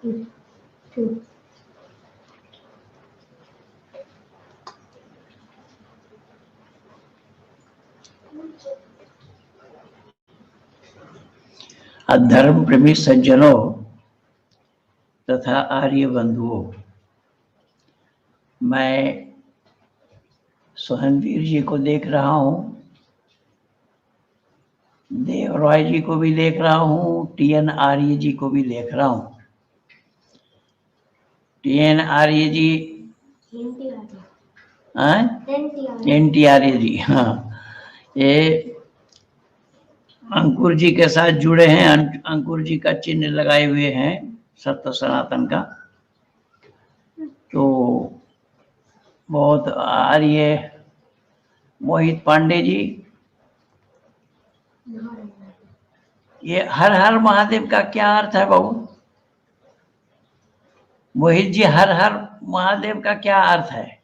धर्म प्रेमी सज्जनों तथा आर्य बंधुओं, मैं सोहनवीर जी को देख रहा हूँ, देव रॉय जी को भी देख रहा हूँ, टीएन आर्य जी को भी देख रहा हूँ। टीएन आर्य जी, एनटी आर्य जी, हाँ, ये अंकुर जी के साथ जुड़े हैं। अंकुर जी का चिन्ह लगाए हुए हैं सत्य सनातन का। तो बहुत आर्य मोहित पांडे जी, ये हर हर महादेव का क्या अर्थ है बाबू? मोहित जी, हर हर महादेव का क्या अर्थ है?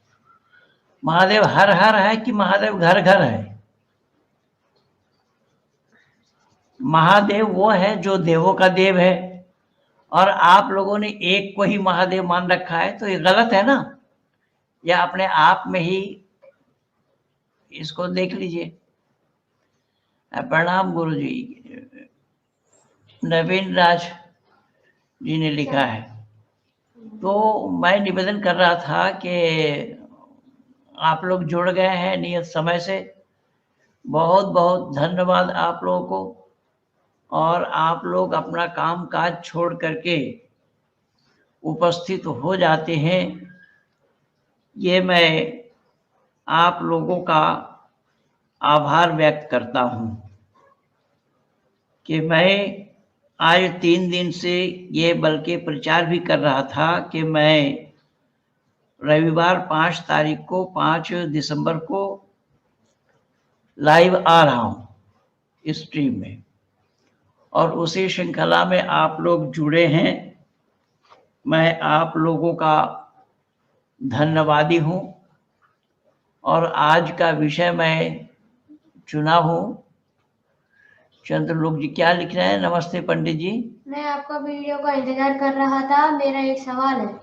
महादेव हर हर है कि महादेव घर घर है? महादेव वो है जो देवों का देव है, और आप लोगों ने एक को ही महादेव मान रखा है, तो ये गलत है ना। या अपने आप में ही इसको देख लीजिए। प्रणाम गुरु जी। नवीन राज जी ने लिखा है। तो मैं निवेदन कर रहा था कि आप लोग जुड़ गए हैं नियत समय से, बहुत बहुत धन्यवाद आप लोगों को। और आप लोग अपना काम काज छोड़ करके उपस्थित हो जाते हैं, ये मैं आप लोगों का आभार व्यक्त करता हूं कि मैं आज 3 दिन से ये बल्कि प्रचार भी कर रहा था कि मैं रविवार 5 तारीख को 5 दिसंबर को लाइव आ रहा हूं स्ट्रीम में, और उसी श्रृंखला में आप लोग जुड़े हैं। मैं आप लोगों का धन्यवादी हूं। और आज का विषय मैं चुना हूं। चंद्रलोक जी क्या लिख रहे हैं? नमस्ते पंडित जी। मैं आपका वीडियो का इंतजार कर रहा था, मेरा एक सवाल है।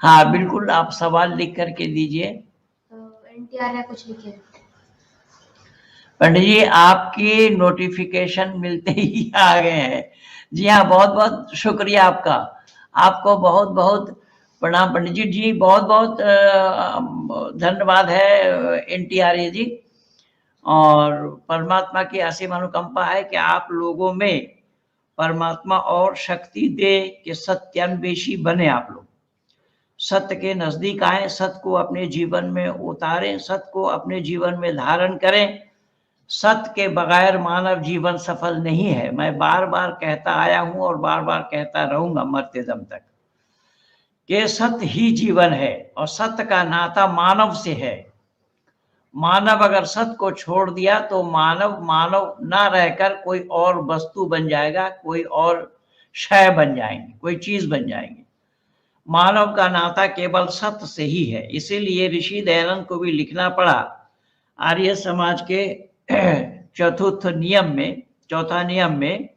हाँ बिल्कुल, आप सवाल लिख करके दीजिए। तो एनटीआर ने कुछ लिखे। पंडित जी, आपकी नोटिफिकेशन मिलते ही आ गए हैं। जी हाँ, बहुत बहुत शुक्रिया आपका। आपको बहुत बहुत प्रणाम पंडित जी। जी बहुत बहुत धन्यवाद है एनटीआर जी। और परमात्मा की असीम अनुकंपा है कि आप लोगों में परमात्मा और शक्ति दे कि सत्यान्वेषी बने। आप लोग सत्य के नजदीक आए, सत्य को अपने जीवन में उतारें, सत्य को अपने जीवन में धारण करें। सत्य के बगैर मानव जीवन सफल नहीं है। मैं बार बार कहता आया हूं और बार बार कहता रहूंगा मरते दम तक कि सत्य ही जीवन है, और सत्य का नाता मानव से है। मानव अगर सत्य को छोड़ दिया तो मानव मानव ना रहकर कोई और वस्तु बन जाएगा, कोई और शय बन जाएंगे, कोई चीज बन जाएंगे। मानव का नाता केवल सत्य से ही है। इसीलिए ऋषि दयानंद को भी लिखना पड़ा आर्य समाज के चौथा नियम में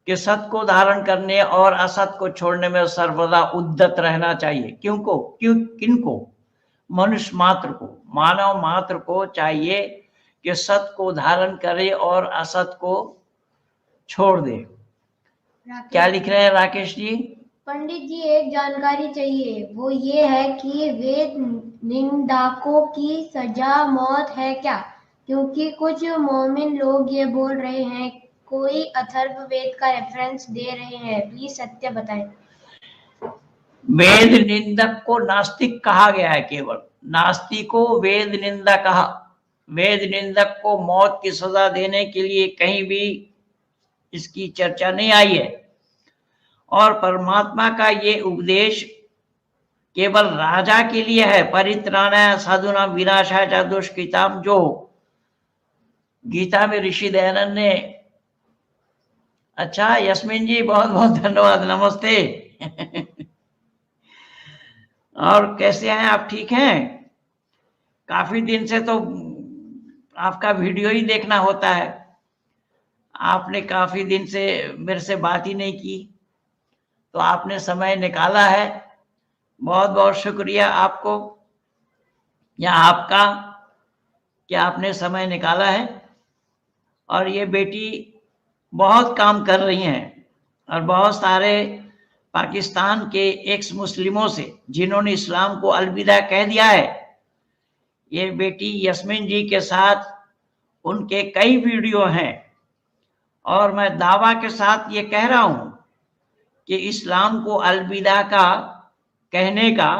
कि सत्य को धारण करने और असत्य को छोड़ने में सर्वदा उद्यत रहना चाहिए। किनको? मनुष्य मात्र को, मानव मात्र को चाहिए कि सत्य को धारण करे और असत्य को छोड़ दे। क्या लिख रहे हैं राकेश जी? पंडित जी, एक जानकारी चाहिए, वो ये है कि वेद निंदाकों की सजा मौत है क्या? क्योंकि कुछ मोमिन लोग ये बोल रहे हैं, कोई अथर्ववेद का रेफरेंस दे रहे हैं। प्लीज सत्य बताएं। वेद निंदक को नास्तिक कहा गया है। केवल नास्तिक को वेद निंदा कहा। वेद निंदक को मौत की सजा देने के लिए कहीं भी इसकी चर्चा नहीं आई है। और परमात्मा का ये उपदेश केवल राजा के लिए है। परित्राणाय साधूनां विनाशाय च दुष्कृताम्, जो गीता में ऋषि दयानंद ने। अच्छा यस्मिन जी, बहुत बहुत धन्यवाद, नमस्ते। और कैसे हैं आप? ठीक हैं? काफी दिन से तो आपका वीडियो ही देखना होता है। आपने काफी दिन से मेरे से बात ही नहीं की। तो आपने समय निकाला है, बहुत बहुत शुक्रिया आपको या आपका कि आपने समय निकाला है। और ये बेटी बहुत काम कर रही हैं और बहुत सारे पाकिस्तान के एक्स मुस्लिमों से जिन्होंने इस्लाम को अलविदा कह दिया है, ये बेटी यस्मीन जी के साथ उनके कई वीडियो हैं और मैं दावा के साथ ये कह रहा हूं कि इस्लाम को अलविदा का कहने का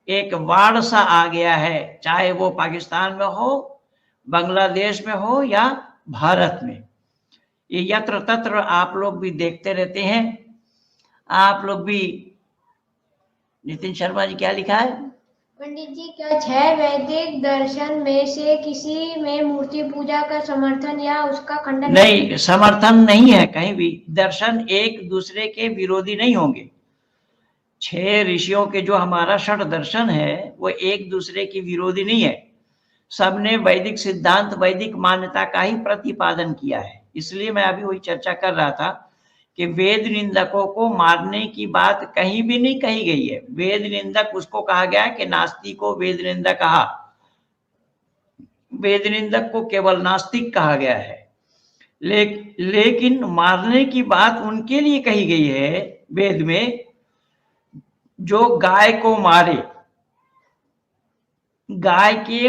एक वाड़ सा आ गया है, चाहे वो पाकिस्तान में हो, बांग्लादेश में हो या भारत में। ये यत्र तत्र आप लोग भी देखते रहते हैं। आप लोग भी, नितिन शर्मा जी क्या लिखा है? पंडित जी, क्या 6 वैदिक दर्शन में से किसी में मूर्ति पूजा का समर्थन या उसका खंडन नहीं, समर्थन नहीं है कहीं भी। दर्शन एक दूसरे के विरोधी नहीं होंगे। 6 ऋषियों के जो हमारा षट दर्शन है वो एक दूसरे की विरोधी नहीं है। सबने वैदिक सिद्धांत, वैदिक मान्यता का ही प्रतिपादन किया है। इसलिए मैं अभी वही चर्चा कर रहा था कि वेद निंदकों को मारने की बात कहीं भी नहीं कही गई है। वेद निंदक उसको कहा गया कि नास्तिक को वेद निंदक कहा, वेद निंदक को केवल नास्तिक कहा गया है। लेकिन मारने की बात उनके लिए कही गई है वेद में जो गाय को मारे, गाय के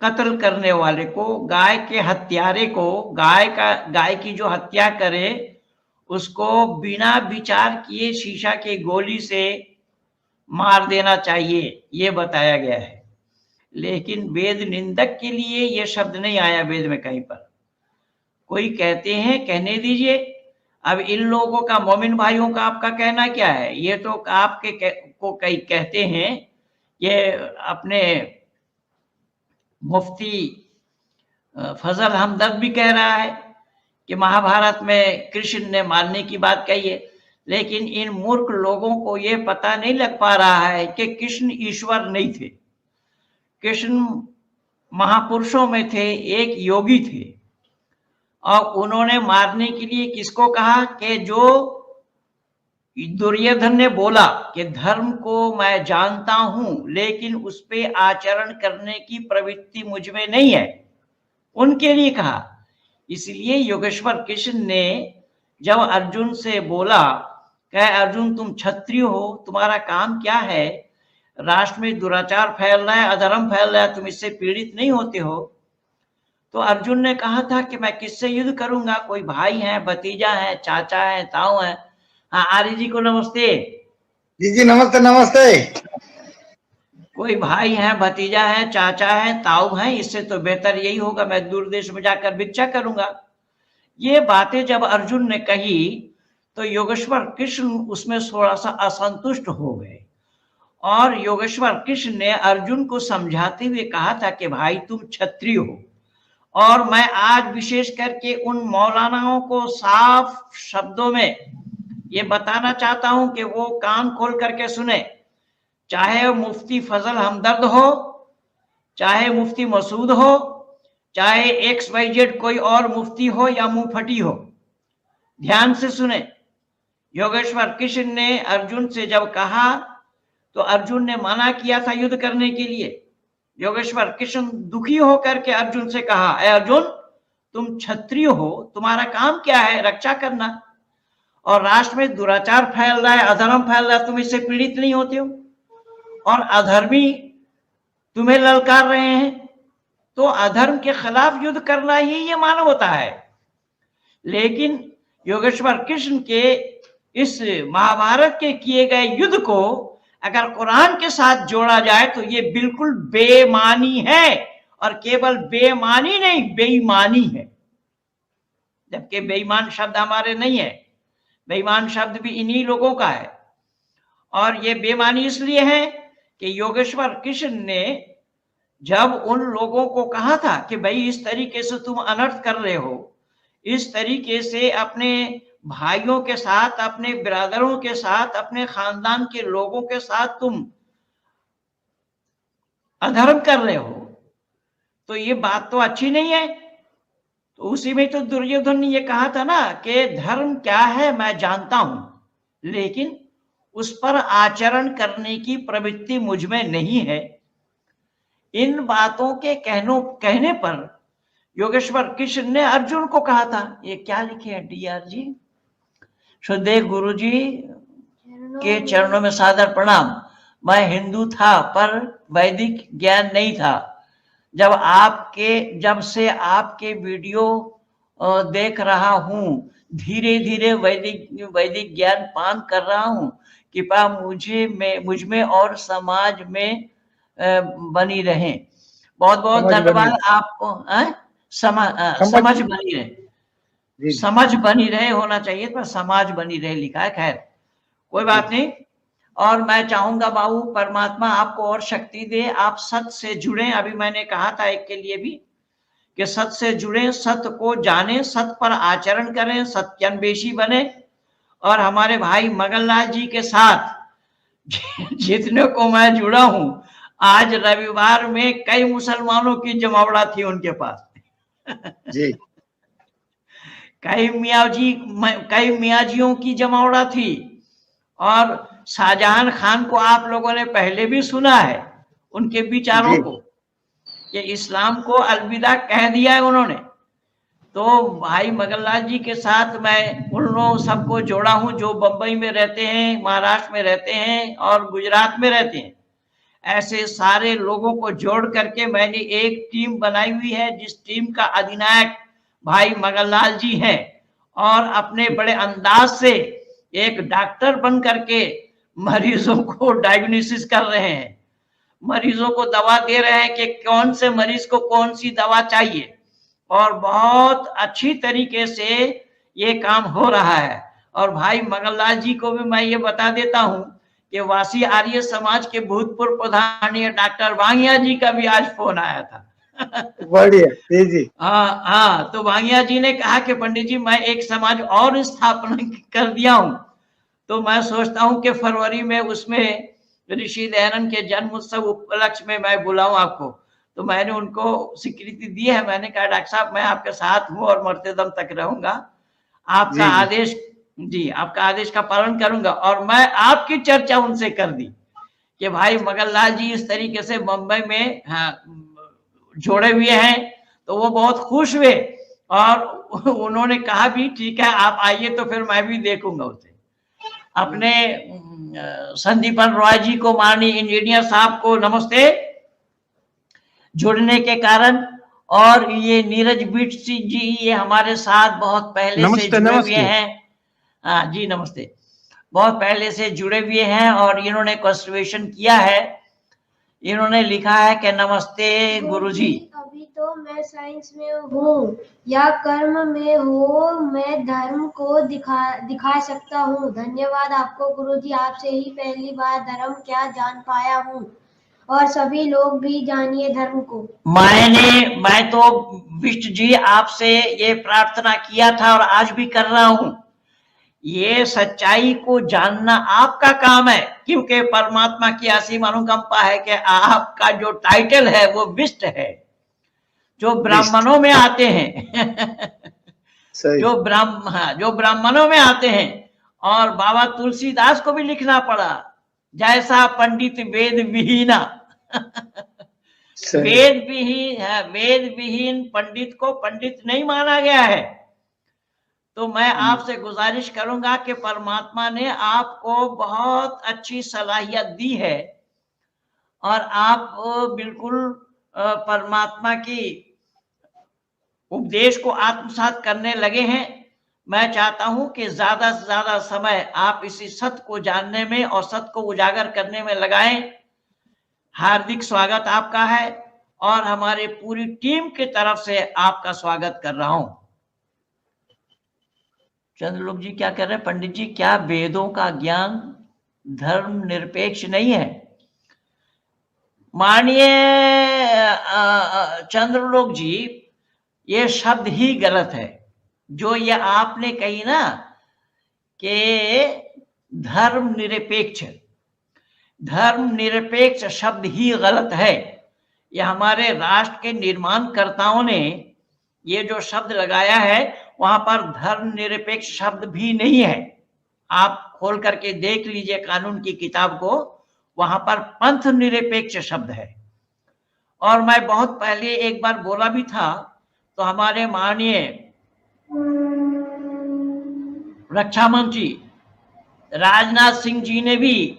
कत्ल करने वाले को, गाय के हत्यारे को, गाय की जो हत्या करे उसको बिना विचार किए शीशा के गोली से मार देना चाहिए, ये बताया गया है। लेकिन वेद निंदक के लिए ये शब्द नहीं आया वेद में कहीं पर। कोई कहते हैं, कहने दीजिए। अब इन लोगों का, मोमिन भाइयों का आपका कहना क्या है? ये तो आपके को कई कहते हैं, ये अपने मुफ्ती फजल हमदर्द भी कह रहा है कि महाभारत में कृष्ण ने मारने की बात कही है। लेकिन इन मूर्ख लोगों को ये पता नहीं लग पा रहा है कि कृष्ण ईश्वर नहीं थे। कृष्ण महापुरुषों में थे, एक योगी थे। और उन्होंने मारने के लिए किसको कहा? कि जो दुर्योधन ने बोला कि धर्म को मैं जानता हूं लेकिन उस पे आचरण करने की प्रवृत्ति मुझ में नहीं है, उनके लिए कहा। इसलिए योगेश्वर कृष्ण ने जब अर्जुन से बोला, कहे अर्जुन तुम क्षत्रिय हो, तुम्हारा काम क्या है? राष्ट्र में दुराचार फैल रहा है, अधर्म फैल रहा है, तुम इससे पीड़ित नहीं होते हो? तो अर्जुन ने कहा था कि मैं किससे युद्ध करूंगा? कोई भाई है, भतीजा है, चाचा है, ताऊ है। हाँ, आर्य जी को नमस्ते। जी जी नमस्ते नमस्ते। कोई भाई है, भतीजा है, चाचा है, ताऊ है, इससे तो बेहतर यही होगा मैं दूर देश में जाकर भिक्षा करूंगा। ये बातें जब अर्जुन ने कही तो योगेश्वर कृष्ण उसमें थोड़ा सा असंतुष्ट हो गए और योगेश्वर कृष्ण ने अर्जुन को समझाते हुए कहा था कि भाई तुम क्षत्रिय हो और मैं आज विशेष करके उन मौलानाओं को साफ शब्दों में ये बताना चाहता हूं कि वो कान खोल करके सुने। चाहे मुफ्ती फजल हमदर्द हो, चाहे मुफ्ती मसूद हो, चाहे XYZ कोई और मुफ्ती हो या मुंहफटी हो, ध्यान से सुने। योगेश्वर कृष्ण ने अर्जुन से जब कहा तो अर्जुन ने मना किया था युद्ध करने के लिए। योगेश्वर कृष्ण दुखी होकर के अर्जुन से कहा, अर्जुन तुम क्षत्रिय हो, तुम्हारा काम क्या है? रक्षा करना। और राष्ट्र में दुराचार फैल रहा है, अधर्म फैल रहा है, तुम इससे पीड़ित नहीं होते हो और अधर्मी तुम्हें ललकार रहे हैं, तो अधर्म के खिलाफ युद्ध करना ही ये मानवता है। लेकिन योगेश्वर कृष्ण के इस महाभारत के किए गए युद्ध को अगर कुरान के साथ जोड़ा जाए तो ये बिल्कुल बेमानी है और केवल बेमानी नहीं, बेईमानी है। जबकि बेईमान शब्द हमारे नहीं है, बेईमान शब्द भी इन्हीं लोगों का है। और ये बेमानी इसलिए है कि योगेश्वर कृष्ण ने जब उन लोगों को कहा था कि भाई इस तरीके से तुम अनर्थ कर रहे हो, इस तरीके से अपने भाइयों के साथ, अपने बिरादरों के साथ, अपने खानदान के लोगों के साथ तुम अधर्म कर रहे हो, तो ये बात तो अच्छी नहीं है। तो उसी में तो दुर्योधन ने ये कहा था ना कि धर्म क्या है मैं जानता हूं लेकिन उस पर आचरण करने की प्रवृत्ति मुझ में नहीं है। इन बातों के कहने पर योगेश्वर कृष्ण ने अर्जुन को कहा था, ये क्या लिखे हैं डीआर जी? सुखदेव गुरु जी के चरणों में सादर प्रणाम। मैं हिंदू था पर वैदिक ज्ञान नहीं था। जब से आपके वीडियो देख रहा हूँ, धीरे धीरे वैदिक ज्ञान पान कर रहा हूँ। कृपा मुझ में और समाज में बनी रहे। बहुत बहुत धन्यवाद आपको। समझ बनी रहे, समझ बनी रहे होना चाहिए, पर समाज बनी रहे लिखा है। खैर कोई बात नहीं। और मैं चाहूंगा बाबू परमात्मा आपको और शक्ति दे, आप सत्य से जुड़े। अभी मैंने कहा था एक के लिए भी कि सत्य से जुड़े, सत्य को जाने, सत्य पर आचरण करें, सत्यान्वेषी बने। और हमारे भाई मगनलाल जी के साथ जितने को मैं जुड़ा हूं, आज रविवार में कई मुसलमानों की जमावड़ा थी उनके पास जी। कई मियाजियों की जमावड़ा थी। और शाहजहां खान को आप लोगों ने पहले भी सुना है, उनके विचारों को, कि इस्लाम को अलविदा कह दिया है उन्होंने। तो भाई मगनलाल जी के साथ मैं उन लोगों सबको जोड़ा हूं जो बंबई में रहते हैं, महाराष्ट्र में रहते हैं और गुजरात में रहते हैं। ऐसे सारे लोगों को जोड़ करके मैंने एक टीम बनाई हुई है, जिस टीम का अधिनायक भाई मगनलाल जी हैं। और अपने बड़े अंदाज से एक डॉक्टर बन करके मरीजों को डायग्नोसिस कर रहे हैं, मरीजों को दवा दे रहे हैं कि कौन से मरीज को कौन सी दवा चाहिए। और बहुत अच्छी तरीके से ये काम हो रहा है। और भाई मगनलाल जी को भी मैं ये बता देता हूं कि वासी आर्य समाज के भूतपूर्व प्रधान डॉक्टर वांगिया जी का भी आज फोन आया था। बढ़िया जी। हाँ, तो वांगिया जी ने कहा कि पंडित जी मैं एक समाज और स्थापना कर दिया हूं, तो मैं सोचता हूं कि फरवरी में उसमें ऋषि दयानंद के जन्म उत्सव उपलक्ष्य में मैं बुलाऊं आपको। तो मैंने उनको स्वीकृति दी है। मैंने कहा डॉक्टर साहब मैं आपके साथ हूं और मरते दम तक रहूंगा। आपका आदेश जी, आपका आदेश का पालन करूंगा। और मैं आपकी चर्चा उनसे कर दी कि भाई मगनलाल जी इस तरीके से मुंबई में जोड़े हुए हैं। तो वो बहुत खुश हुए और उन्होंने कहा भी ठीक है आप आइए, तो फिर मैं भी देखूंगा उसे। अपने संदीपन रॉय जी को, माननीय इंजीनियर साहब को नमस्ते जुड़ने के कारण। और ये नीरज बिट सिंह जी, ये हमारे साथ बहुत पहले से जुड़े हुए हैं। हाँ जी नमस्ते, बहुत पहले से जुड़े हुए हैं और इन्होंने कंस्टिट्यूशन किया है। इन्होंने लिखा है कि नमस्ते गुरुजी। अभी तो मैं साइंस में हूँ या कर्म में हूँ, मैं धर्म को दिखा सकता हूँ। धन्यवाद आपको गुरुजी, आपसे ही पहली बार धर्म क्या जान पाया हूँ, और सभी लोग भी जानिए धर्म को। मैं तो विष्णु जी आपसे ये प्रार्थना किया था और आज भी कर रहा हूँ। ये सच्चाई को जानना आपका काम है, क्योंकि परमात्मा की असीम अनुकंपा है कि आपका जो टाइटल है वो विष्ट है, जो ब्राह्मणों में आते हैं जो ब्राह्मणों में आते हैं। और बाबा तुलसीदास को भी लिखना पड़ा, जैसा पंडित वेद विहीना वेद विहीन पंडित को पंडित नहीं माना गया है। तो मैं आपसे गुजारिश करूंगा कि परमात्मा ने आपको बहुत अच्छी सलाहियत दी है और आप बिल्कुल परमात्मा की उपदेश को आत्मसात करने लगे हैं। मैं चाहता हूं कि ज्यादा से ज्यादा समय आप इसी सत्य को जानने में और सत्य को उजागर करने में लगाएं। हार्दिक स्वागत आपका है और हमारे पूरी टीम की तरफ से आपका स्वागत कर रहा हूं। चंद्रलोक जी क्या कह रहे हैं? पंडित जी क्या वेदों का ज्ञान धर्म निरपेक्ष नहीं है? मानिए चंद्रलोक जी, ये शब्द ही गलत है जो ये आपने कही ना कि धर्म निरपेक्ष शब्द ही गलत है। ये हमारे राष्ट्र के निर्माणकर्ताओं ने ये जो शब्द लगाया है, वहां पर धर्म निरपेक्ष शब्द भी नहीं है। आप खोल करके देख लीजिए कानून की किताब को, वहां पर पंथ निरपेक्ष शब्द है। और मैं बहुत पहले एक बार बोला भी था, तो हमारे माननीय रक्षा मंत्री राजनाथ सिंह जी ने भी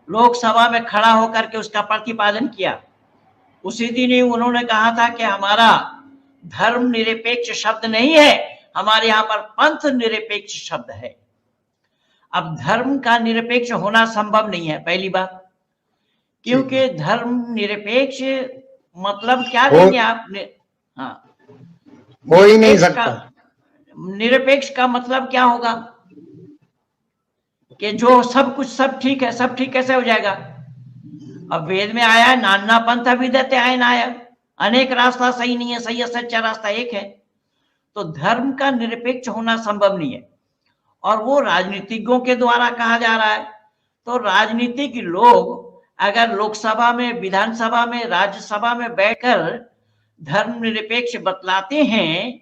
लोकसभा में खड़ा होकर के उसका प्रतिपादन किया। उसी दिन ही उन्होंने कहा था कि हमारा धर्म निरपेक्ष शब्द नहीं है, हमारे यहाँ पर पंथ निरपेक्ष शब्द है। अब धर्म का निरपेक्ष होना संभव नहीं है, पहली बात, क्योंकि धर्म निरपेक्ष मतलब क्या देंगे आपने? हाँ, हो ही नहीं सकता। निरपेक्ष का मतलब क्या होगा कि जो सब कुछ सब ठीक है, सब ठीक कैसे हो जाएगा? अब वेद में आया है नाना पंथ विद्यते अयनाय, अनेक रास्ता सही नहीं है, सही सच्चा रास्ता एक है। तो धर्म का निरपेक्ष होना संभव नहीं है, और वो राजनीतिज्ञों के द्वारा कहा जा रहा है। तो राजनीतिक लोग अगर लोकसभा में, विधानसभा में, राज्यसभा में बैठकर धर्म निरपेक्ष बतलाते हैं,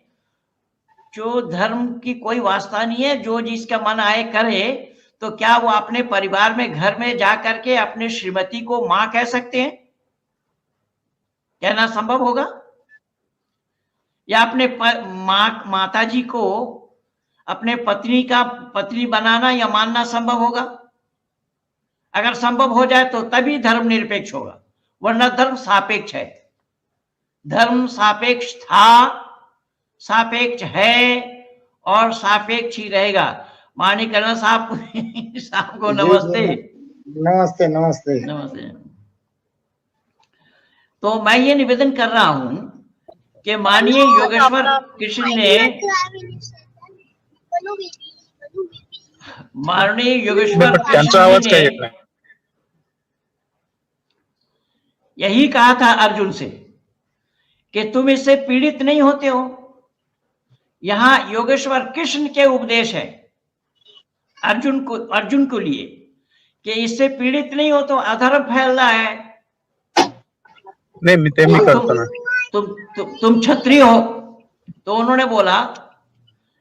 जो धर्म की कोई वास्ता नहीं है, जो जिसका मन आए करे, तो क्या वो अपने परिवार में, घर में जा करके अपने श्रीमती को मां कह सकते हैं? कहना संभव होगा? या अपने माता जी को अपने पत्नी का पत्नी बनाना या मानना संभव होगा? अगर संभव हो जाए तो तभी धर्म निरपेक्ष होगा, वरना धर्म सापेक्ष है। धर्म सापेक्ष था, सापेक्ष है और सापेक्ष ही रहेगा। मानिक कर्नल साहब को नमस्ते। नमस्ते नमस्ते नमस्ते। तो मैं ये निवेदन कर रहा हूं कि माननीय योगेश्वर कृष्ण ने, माननीय योगेश्वर कृष्ण ने यही कहा था अर्जुन से कि तुम इससे पीड़ित नहीं होते हो। यहां योगेश्वर कृष्ण के उपदेश है अर्जुन को लिए कि इससे पीड़ित नहीं हो तो अधर्म फैल रहा है। नहीं, तुम क्षत्रिय हो। तो उन्होंने बोला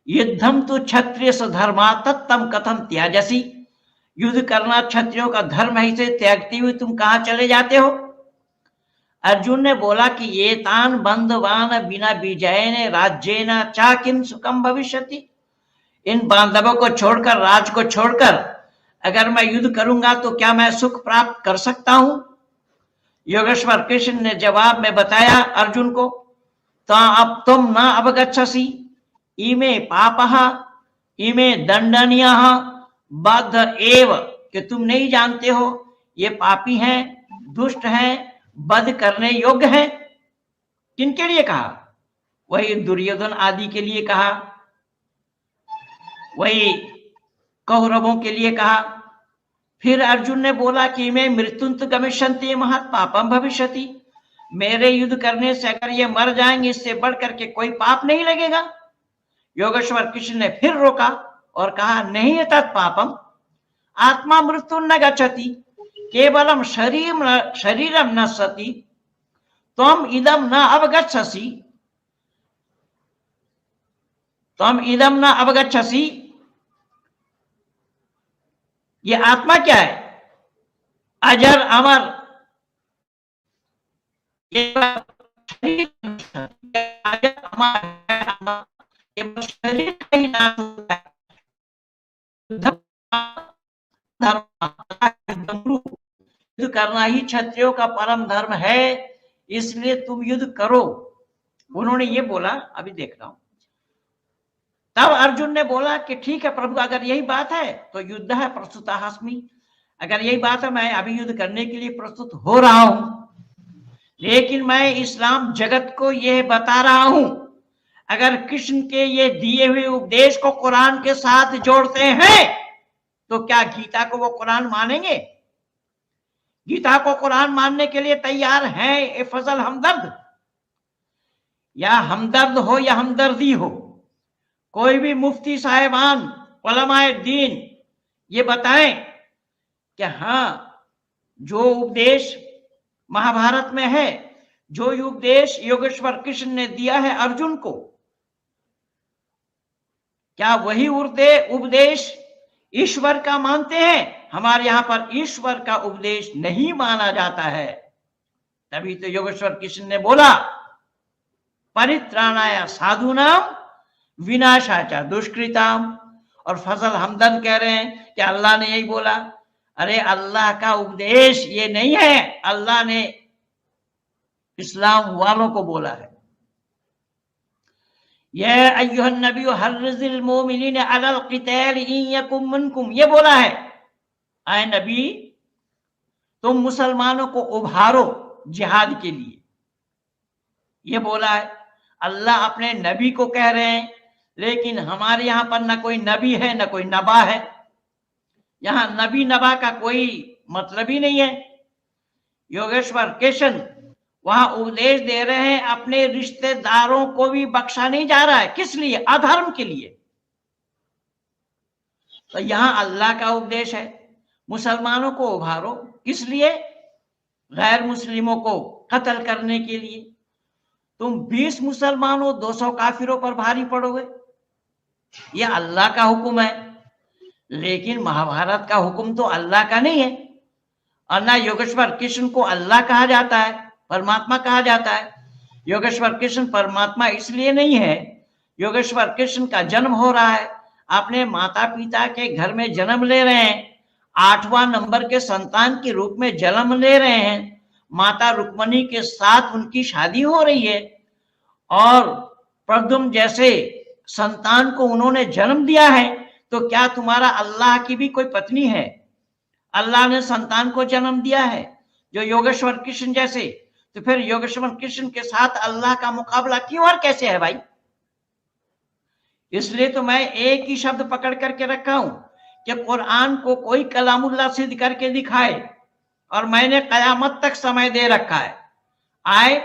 युद्धम तो क्षत्रिय धर्मा तत्तम कथम त्याजसी, युद्ध करना क्षत्रियों का धर्म है, इसे त्यागते हुए तुम कहां चले जाते हो? अर्जुन ने बोला कि ये तान बंधवान बिना विजय राज्य न चा किम सुखम भविष्यति, इन बांधवों को छोड़कर, राज को छोड़कर अगर मैं युद्ध करूंगा तो क्या मैं सुख प्राप्त कर सकता हूं? योगेश्वर कृष्ण ने जवाब में बताया अर्जुन को, तो अब तुम न अवगच्छसि इमे पापः इमे दंडनीयः बद्ध एव, कि तुम नहीं जानते हो ये पापी हैं, दुष्ट हैं, वध करने योग्य हैं। किनके लिए कहा? वही दुर्योधन आदि के लिए कहा, वही कौरवों के लिए कहा। फिर अर्जुन ने बोला कि मैं मृत्युंत गमिष्यन्ति महत् पापम भविष्यति, मेरे युद्ध करने से अगर ये मर जाएंगे इससे बढ़ करके कोई पाप नहीं लगेगा। योगेश्वर कृष्ण ने फिर रोका और कहा नहीं तत् पापम आत्मा मृत्यु न गच्छति केवलम शरीरम नश्यति त्वम इदम न अवगच्छसि, त्वम इदम न अवगच्छसि। ये आत्मा क्या है? अजर अमर, अजर अमर, शरीर का ही नाश होता है। युद्ध करना ही क्षत्रियों का परम धर्म है, इसलिए तुम युद्ध करो। उन्होंने ये बोला, अभी देख रहा हूं। तब अर्जुन ने बोला कि ठीक है प्रभु, अगर यही बात है तो युद्ध है प्रस्तुत हस्मी, अगर यही बात है मैं अभी युद्ध करने के लिए प्रस्तुत हो रहा हूं। लेकिन मैं इस्लाम जगत को यह बता रहा हूं, अगर कृष्ण के ये दिए हुए उपदेश को कुरान के साथ जोड़ते हैं तो क्या गीता को वो कुरान मानेंगे? गीता को कुरान मानने के लिए तैयार हैं ए फजल हमदर्द? या हमदर्द हो या हमदर्दी हो, कोई भी मुफ्ती साहिबान उलमाए दीन ये बताएं कि हाँ जो उपदेश महाभारत में है, जो उपदेश योगेश्वर कृष्ण ने दिया है अर्जुन को, क्या वही उपदेश ईश्वर का मानते हैं, हमारे यहां पर ईश्वर का उपदेश नहीं माना जाता है। तभी तो योगेश्वर कृष्ण ने बोला परित्राणाय साधुनाम विनाशाचा दुष्कृताम। और फजल हमदन कह रहे हैं कि अल्लाह ने यही बोला। अरे अल्लाह का उपदेश ये नहीं है, अल्लाह ने इस्लाम वालों को बोला है। या अय्युहन नबी हर्रिज़िल मोमिनीन अलल क़िताल इन यकुम मिनकुम, ये बोला है आए नबी तुम मुसलमानों को उभारो जिहाद के लिए, ये बोला है। अल्लाह अपने नबी को कह रहे हैं, लेकिन हमारे यहां पर ना कोई नबी है ना कोई नबा है। यहां नबी नबा का कोई मतलब ही नहीं है। योगेश्वर कृष्ण वहां उपदेश दे रहे हैं, अपने रिश्तेदारों को भी बख्शा नहीं जा रहा है। किस लिए? अधर्म के लिए। तो यहां अल्लाह का उपदेश है मुसलमानों को उभारो, इसलिए गैर मुस्लिमों को कत्ल करने के लिए। तुम 20 मुसलमानों 200 काफिरों पर भारी पड़ोगे, यह अल्लाह का हुक्म है। लेकिन महाभारत का हुक्म तो अल्लाह का नहीं है, और ना योगेश्वर कृष्ण को अल्लाह कहा जाता है, परमात्मा कहा जाता है। योगेश्वर कृष्ण परमात्मा इसलिए नहीं है, योगेश्वर कृष्ण का जन्म हो रहा है, अपने माता पिता के घर में जन्म ले रहे हैं, 8वां नंबर के संतान के रूप में जन्म ले रहे हैं। माता रुक्मणी के साथ उनकी शादी हो रही है, और प्रद्युम्न जैसे संतान को उन्होंने जन्म दिया है। तो क्या तुम्हारा अल्लाह की भी कोई पत्नी है? अल्लाह ने संतान को जन्म दिया है जो योगेश्वर कृष्ण जैसे। तो फिर योगेश्वर कृष्ण के साथ अल्लाह का मुकाबला क्यों और कैसे है भाई? इसलिए तो मैं एक ही शब्द पकड़ करके रखा हूं कि कुरान को कोई कलामुल्लाह सिद्ध करके दिखाए, और मैंने कयामत तक समय दे रखा है। आए,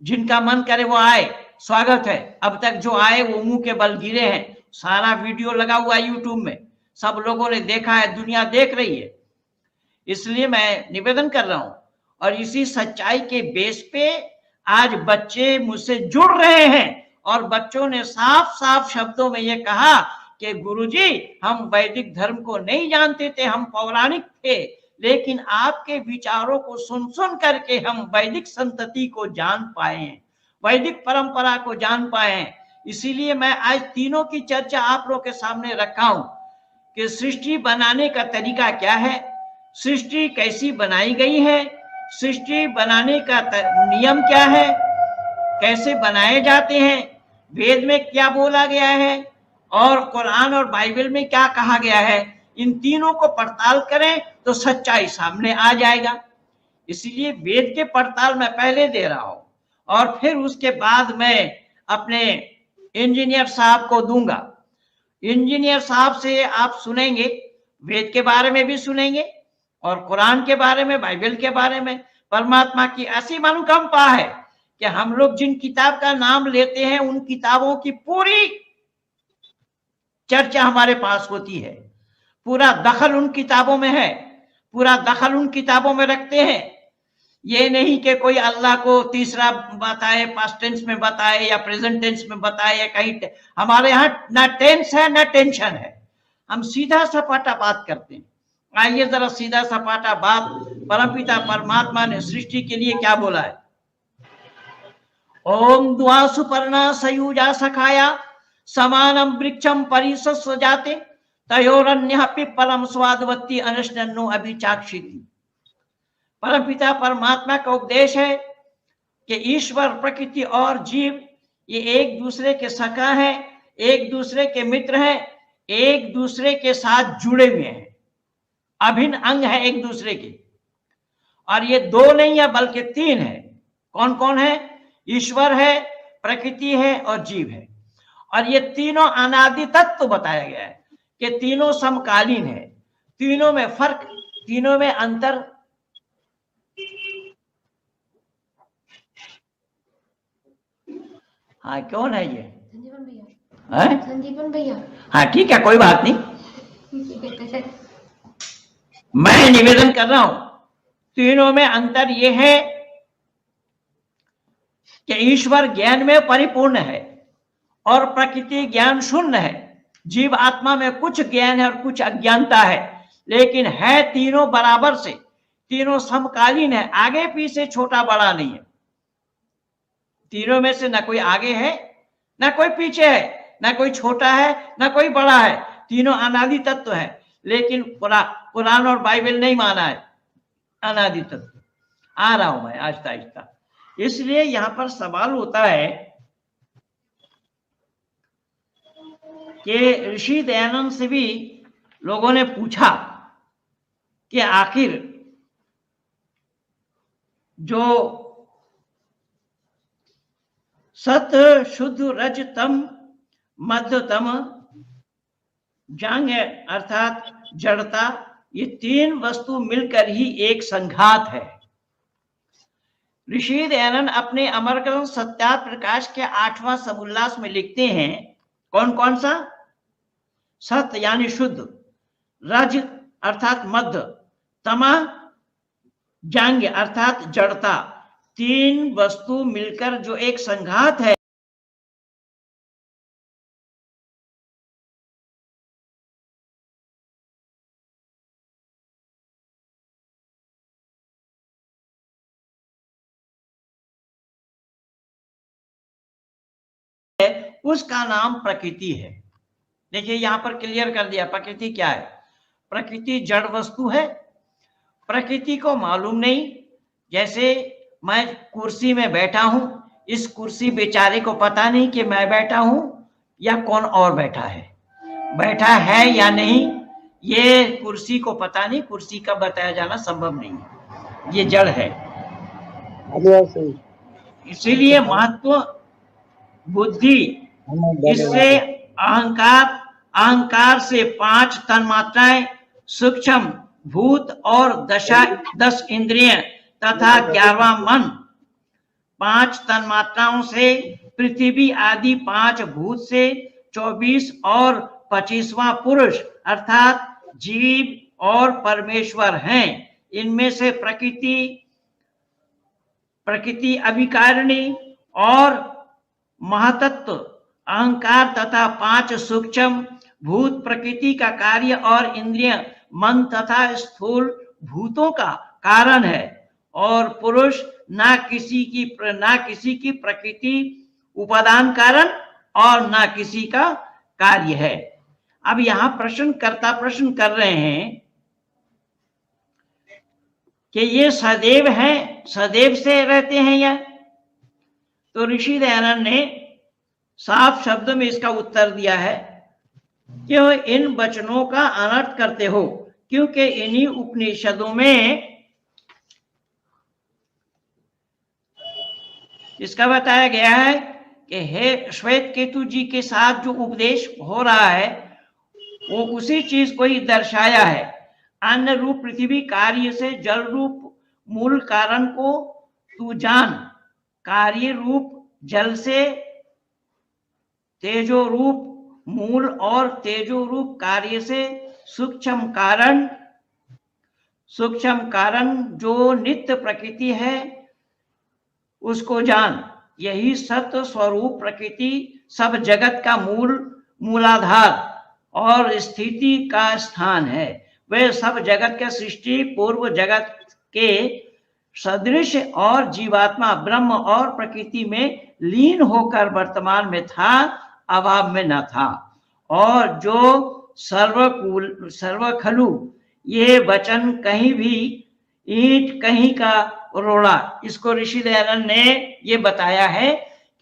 जिनका मन करे वो आए, स्वागत है। अब तक जो आए वो मुंह के बल गिरे हैं। सारा वीडियो लगा हुआ है यूट्यूब में, सब लोगों ने देखा है, दुनिया देख रही है। इसलिए मैं निवेदन कर रहा हूं, और इसी सच्चाई के बेस पे आज बच्चे मुझसे जुड़ रहे हैं, और बच्चों ने साफ साफ शब्दों में ये कहा कि गुरुजी हम वैदिक धर्म को नहीं जानते थे, हम पौराणिक थे, लेकिन आपके विचारों को सुन सुन करके हम वैदिक संतति को जान पाए हैं, वैदिक परंपरा को जान पाए हैं। इसीलिए मैं आज तीनों की चर्चा आप लोगों के सामने रखा हूं कि सृष्टि बनाने का तरीका क्या है, सृष्टि कैसी बनाई गई है, सृष्टि बनाने का नियम क्या है, कैसे बनाए जाते हैं, वेद में क्या बोला गया है, और कुरान और बाइबल में क्या कहा गया है। इन तीनों को पड़ताल करें तो सच्चाई सामने आ जाएगा। इसलिए वेद के पड़ताल मैं पहले दे रहा हूं, और फिर उसके बाद मैं अपने इंजीनियर साहब को दूंगा। इंजीनियर साहब से आप सुनेंगे, वेद के बारे में भी सुनेंगे, और कुरान के बारे में, बाइबल के बारे में। परमात्मा की ऐसी अनुकंपा है कि हम लोग जिन किताब का नाम लेते हैं उन किताबों की पूरी चर्चा हमारे पास होती है, पूरा दखल उन किताबों में है, पूरा दखल उन किताबों में रखते हैं। ये नहीं कि कोई अल्लाह को तीसरा बताए, पास्ट टेंस में बताए या प्रेजेंट टेंस में बताए, या कहीं हमारे यहाँ ना टेंस है ना टेंशन है, हम सीधा सपाटा बात करते हैं। आइए जरा सीधा सपाटा बात, परमपिता परमात्मा ने सृष्टि के लिए क्या बोला है। ओम दुआ सुपर्णा सयुजा सखाया समानम वृक्षम परिसस्व जाते तयोरन्यः पिप्पलम स्वादवती अनश्नन्नो अभिचाक्षिति। परमपिता परमात्मा का उपदेश है कि ईश्वर, प्रकृति और जीव ये एक दूसरे के सखा हैं, एक दूसरे के मित्र हैं, एक दूसरे के साथ जुड़े हुए हैं, अभिन्न अंग है एक दूसरे के। और ये दो नहीं है बल्कि तीन है। कौन कौन है? ईश्वर है, प्रकृति है और जीव है। और ये तीनों अनादि तत्व बताया गया है कि तीनों समकालीन है, तीनों में फर्क, तीनों में अंतर। हाँ, कौन है ये? संजीवन भैया। संजीवन भैया। हाँ ठीक है, कोई बात नहीं। मैं निवेदन कर रहा हूं, तीनों में अंतर यह है कि ईश्वर ज्ञान में परिपूर्ण है और प्रकृति ज्ञान शून्य है। जीव आत्मा में कुछ ज्ञान है और कुछ अज्ञानता है, लेकिन है तीनों बराबर से, तीनों समकालीन है, आगे पीछे छोटा बड़ा नहीं है। तीनों में से ना कोई आगे है ना कोई पीछे है, ना कोई छोटा है ना कोई बड़ा है, तीनों अनादि तत्व है। लेकिन कुरान और बाइबल नहीं माना है अनादि तत्व। आ रहा हूं मैं आहिस्ता आहिस्ता। इसलिए यहां पर सवाल होता है कि ऋषि दयानंद से भी लोगों ने पूछा कि आखिर जो सत शुद्ध रज तम मध्यतम जांग अर्थात जड़ता, ये तीन वस्तु मिलकर ही एक संघात है। ऋषि दयानंद अपने अमर ग्रंथ सत्यार्थ प्रकाश के 8वां सबुल्लास में लिखते हैं, कौन कौन सा? सत यानी शुद्ध, रज अर्थात मध्य, तमा जांग अर्थात जड़ता, तीन वस्तु मिलकर जो एक संघात है, उसका नाम प्रकृति है। देखिए यहां पर क्लियर कर दिया प्रकृति क्या है। प्रकृति जड़ वस्तु है, प्रकृति को मालूम नहीं। जैसे मैं कुर्सी में बैठा हूं, इस कुर्सी बेचारे को पता नहीं कि मैं बैठा हूं या कौन और बैठा है या नहीं, ये कुर्सी को पता नहीं, कुर्सी का बताया जाना संभव नहीं है, ये जड़ है। इसीलिए महत्व बुद्धि, इससे अहंकार से 5 तन्मात्राएं, सूक्ष्म भूत और 10 इंद्रिय तथा 11वां मन, 5 तन्मात्राओं से पृथ्वी आदि 5 भूत से 24 और 25वां पुरुष अर्थात जीव और परमेश्वर हैं। इनमें से प्रकृति अभिकारिणी और महातत्व अहंकार तथा 5 सूक्ष्म भूत प्रकृति का कार्य और इंद्रिय मन तथा स्थूल भूतों का कारण है, और पुरुष ना किसी की प्रकृति उपादान कारण और ना किसी का कार्य है। अब यहां प्रश्नकर्ता प्रश्न कर रहे हैं कि ये सदैव हैं, सदैव से रहते हैं या? तो ऋषि दयानंद ने साफ शब्द में इसका उत्तर दिया है, क्यों इन वचनों का अनर्थ करते हो, क्योंकि इन्हीं उपनिषदों में इसका बताया गया है कि हे श्वेत केतु जी के साथ जो उपदेश हो रहा है वो उसी चीज को ही दर्शाया है। अन्न रूप पृथ्वी कार्य से जल रूप मूल कारण को तू जान, कार्य रूप जल से तेजो रूप मूल और तेजो रूप कार्य से सूक्ष्म कारण जो नित्य प्रकृति है उसको जान। यही सत्य स्वरूप प्रकृति सब जगत का मूलाधार और स्थिति का स्थान है। वह सब जगत के सृष्टि पूर्व जगत के सदृश और जीवात्मा ब्रह्म और प्रकृति में लीन होकर वर्तमान में था, अभाव में न था। और जो सर्वखलु ये वचन कहीं भी ईंट कहीं का रोड़ा, इसको ऋषि दयानंद ने ये बताया है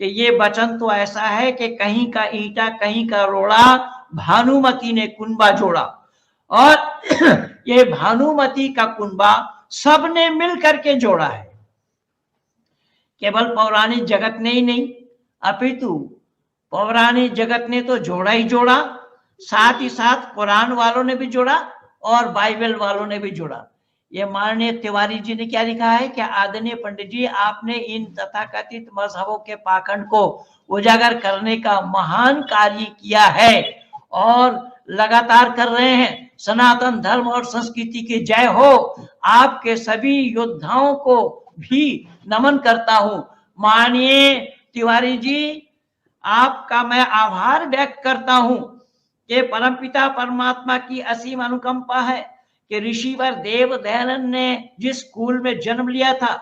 कि ये वचन तो ऐसा है कि कहीं का ईंटा कहीं का रोड़ा भानुमति ने कुंबा जोड़ा, और ये भानुमति का कुंबा सबने मिल करके जोड़ा है। केवल पौराणिक जगत ने ही नहीं, अपितु पौराणिक जगत ने तो जोड़ा ही जोड़ा, साथ ही साथ कुरान वालों ने भी जोड़ा और बाइबल वालों ने भी जोड़ा। ये माननीय तिवारी जी ने क्या लिखा है कि आदरणीय पंडित जी, आपने इन तथाकथित मजहबों के पाखंड को उजागर करने का महान कार्य किया है और लगातार कर रहे हैं। सनातन धर्म और संस्कृति की जय हो। आपके सभी योद्धाओं को भी नमन करता हूं। माननीय तिवारी जी, आपका मैं आभार व्यक्त करता हूं कि परमपिता परमात्मा की असीम अनुकंपा है कि ऋषिवर देव दयानंद ने जिस कुल में जन्म लिया था,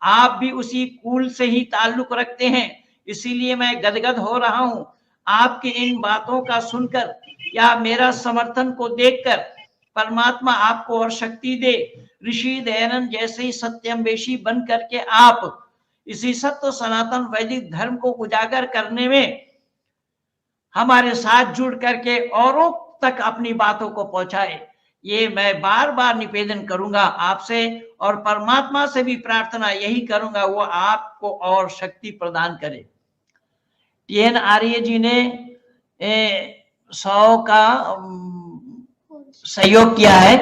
आप भी उसी कुल से ही ताल्लुक रखते हैं, इसीलिए मैं गदगद हो रहा हूं आपकी इन बातों का सुनकर या मेरा समर्थन को देखकर। परमात्मा आपको और शक्ति दे। ऋषि दयानंद जैसे ही सत्यमवेशी बन करके आप इसी सत्य सनातन वैदिक धर्म को उजागर करने में हमारे साथ जुड़ करके औरों तक अपनी बातों को पहुंचाए, ये मैं बार बार निवेदन करूंगा आपसे, और परमात्मा से भी प्रार्थना यही करूंगा वो आपको और शक्ति प्रदान करे। टीएन आर्य जी ने 100 का सहयोग किया है।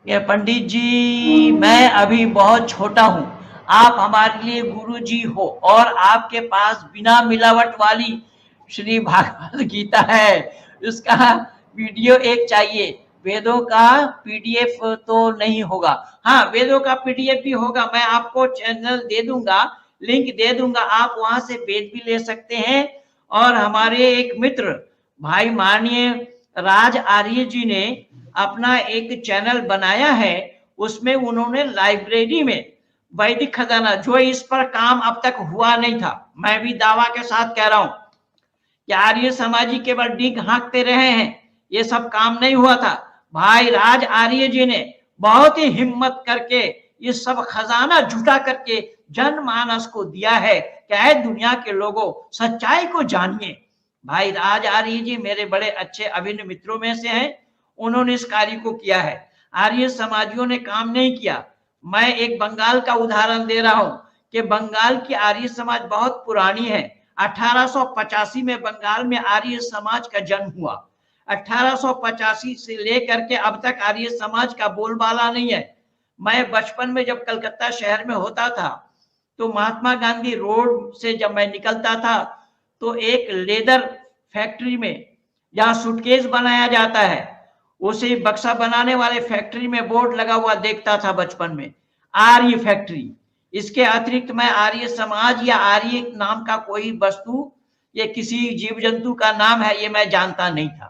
ये पंडित जी, मैं अभी बहुत छोटा हूं, आप हमारे लिए गुरु जी हो और आपके पास बिना मिलावट वाली श्री भागवत गीता है, उसका वीडियो एक चाहिए। वेदों का पीडीएफ तो नहीं होगा, हाँ वेदों का पीडीएफ भी होगा, मैं आपको चैनल दे दूंगा, लिंक दे दूंगा, आप वहां से वेद भी ले सकते हैं। और हमारे एक मित्र भाई माननीय राज आर्य जी ने अपना एक चैनल बनाया है, उसमें उन्होंने लाइब्रेरी में वैदिक खजाना, जो इस पर काम अब तक हुआ नहीं था, मैं भी दावा के साथ कह रहा हूं कि आर्य समाजी केवल डीग हाँकते रहे हैं, ये सब काम नहीं हुआ था। भाई राज आर्य जी ने बहुत ही हिम्मत करके ये सब खजाना जुटा करके जनमानस को दिया है कि ऐ दुनिया के लोगों सच्चाई को जानिए। भाई राज आर्य जी मेरे बड़े अच्छे अभिन्न मित्रों में से हैं, उन्होंने इस कार्य को किया है, आर्य समाजियों ने काम नहीं किया। मैं एक बंगाल का उदाहरण दे रहा हूं कि बंगाल की आर्य समाज बहुत पुरानी है। 1885 में बंगाल में आर्य समाज का जन्म हुआ। 1885 से लेकर के अब तक आर्य समाज का बोलबाला नहीं है। मैं बचपन में जब कलकत्ता शहर में होता था तो महात्मा गांधी रोड से जब मैं निकलता था तो एक लेदर फैक्ट्री में जहां सूटकेस बनाया जाता है, उसे बक्सा बनाने वाले फैक्ट्री में बोर्ड लगा हुआ देखता था बचपन में, आर्य फैक्ट्री। इसके अतिरिक्त मैं आर्य समाज या आर्य नाम का कोई वस्तु या किसी जीव जंतु का नाम है ये मैं जानता नहीं था।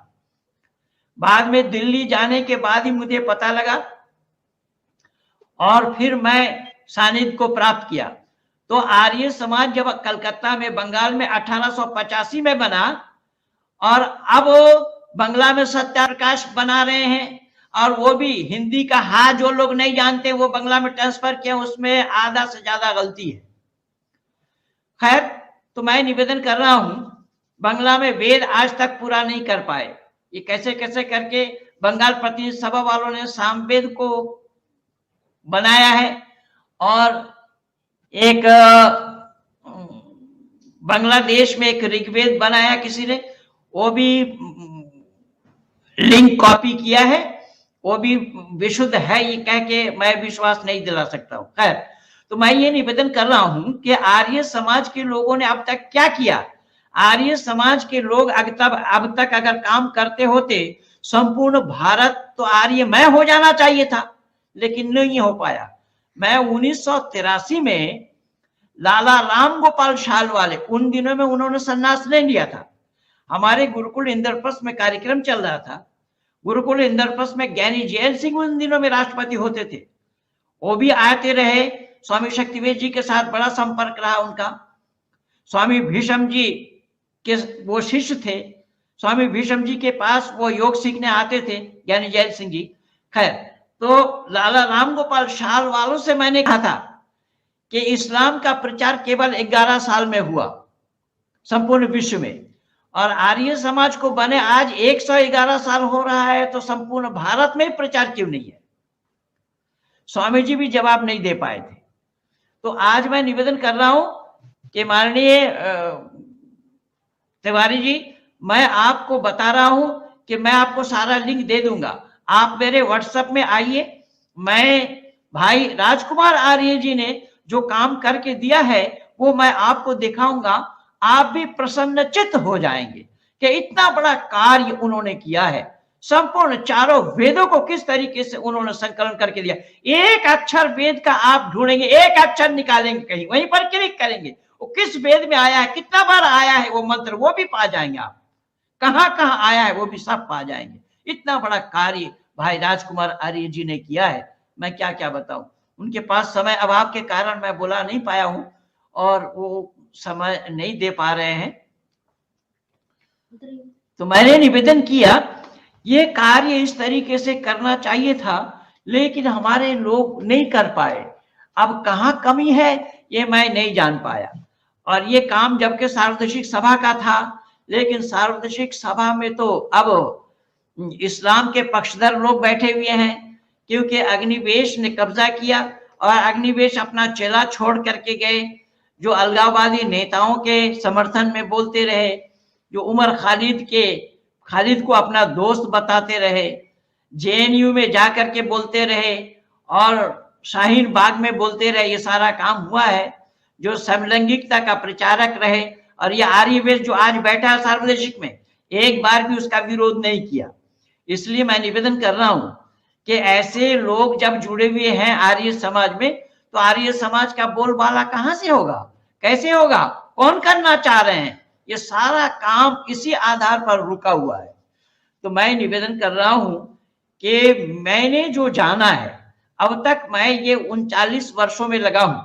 बाद में दिल्ली जाने के बाद ही मुझे पता लगा और फिर मैं सानिध्य को प्राप्त किया। तो आर्य समाज जब कलकत्ता में बंगाल में 1885 में बना और अब बंगला में सत्याप्रकाश बना रहे हैं, और वो भी हिंदी का हा जो लोग नहीं जानते वो बंगला में ट्रांसफर किया, उसमें आधा से ज्यादा गलती है। खैर, तो मैं निवेदन कर रहा हूं, बंगला में वेद आज तक पूरा नहीं कर पाए, ये कैसे कैसे करके बंगाल प्रतिनिधि सभा वालों ने सामवेद को बनाया है, और एक बांग्लादेश में एक ऋग्वेद बनाया किसी ने, वो भी लिंक कॉपी किया है, वो भी विशुद्ध है ये कह के मैं विश्वास नहीं दिला सकता हूं। खैर, तो मैं ये निवेदन कर रहा हूं कि आर्य समाज के लोगों ने अब तक क्या किया। आर्य समाज के लोग अब तक अगर काम करते होते, संपूर्ण भारत तो आर्यमय हो जाना चाहिए था, लेकिन नहीं हो पाया। मैं 1983 में लाला राम गोपाल शालवाले, उन दिनों में उन्होंने संन्यास नहीं लिया था, हमारे गुरुकुल इंद्रप्रस्थ में कार्यक्रम चल रहा था। गुरुकुल इंद्रप्रस्थ में ज्ञानी जैल सिंह उन दिनों में राष्ट्रपति होते थे, वो भी आते रहे। स्वामी शक्तिवेद जी के साथ बड़ा संपर्क रहा उनका। स्वामी भीष्म जी के वो शिष्य थे, स्वामी भीष्म जी के पास वो योग सीखने आते थे ज्ञानी जैल सिंह जी। खैर, तो लाला राम गोपाल शाल वालों से मैंने कहा था कि इस्लाम का प्रचार केवल 11 साल में हुआ संपूर्ण विश्व में, और आर्य समाज को बने आज 111 साल हो रहा है, तो संपूर्ण भारत में प्रचार क्यों नहीं है? स्वामी जी भी जवाब नहीं दे पाए थे। तो आज मैं निवेदन कर रहा हूं कि माननीय तिवारी जी, मैं आपको बता रहा हूं कि मैं आपको सारा लिंक दे दूंगा, आप मेरे व्हाट्सएप में आइए। मैं भाई राजकुमार आर्य जी ने जो काम करके दिया है वो मैं आपको दिखाऊंगा, आप भी प्रसन्नचित्त हो जाएंगे कि इतना बड़ा कार्य उन्होंने किया है। संपूर्ण चारों वेदों को किस तरीके से उन्होंने संकलन करके दिया। एक अक्षर वेद का आप ढूंढेंगे, एक अक्षर निकालेंगे कहीं, वहीं पर क्लिक करेंगे, वो किस वेद में आया है, कितना बार आया है वो मंत्र, वो भी पा जाएंगे आप। कहाँ कहाँ आया है वो भी सब पा जाएंगे। इतना बड़ा कार्य भाई राजकुमार आर्य जी ने किया है, मैं क्या क्या बताऊं। उनके पास समय अभाव के कारण मैं बुला नहीं पाया हूं और वो समय नहीं दे पा रहे हैं, तो मैंने निवेदन किया ये कार्य इस तरीके से करना चाहिए था, लेकिन हमारे लोग नहीं कर पाए। अब कहाँ कमी है ये मैं नहीं जान पाया। और ये काम जबकि सार्वदेशिक सभा का था, लेकिन सार्वदेशिक सभा में तो अब इस्लाम के पक्षधर लोग बैठे हुए हैं, क्योंकि अग्निवेश ने कब्जा किया और अग्निवेश अपना चेला छोड़ करके गए, जो अलगाववादी नेताओं के समर्थन में बोलते रहे, जो उमर खालिद को अपना दोस्त बताते रहे, जेएनयू में जाकर के बोलते रहे और शाहीन बाग में बोलते रहे, ये सारा काम हुआ है। जो समलैंगिकता का प्रचारक रहे, और ये आर्यवेश जो आज बैठा है सार्वदेशिक में, एक बार भी उसका विरोध नहीं किया। इसलिए मैं निवेदन कर रहा हूं कि ऐसे लोग जब जुड़े हुए हैं आर्य समाज में, तो आर्य समाज का बोलबाला कहां से होगा, कैसे होगा, कौन करना चाह रहे हैं, ये सारा काम इसी आधार पर रुका हुआ है। तो मैं निवेदन कर रहा हूं कि मैंने जो जाना है अब तक, मैं ये 39 वर्षों में लगा हूं,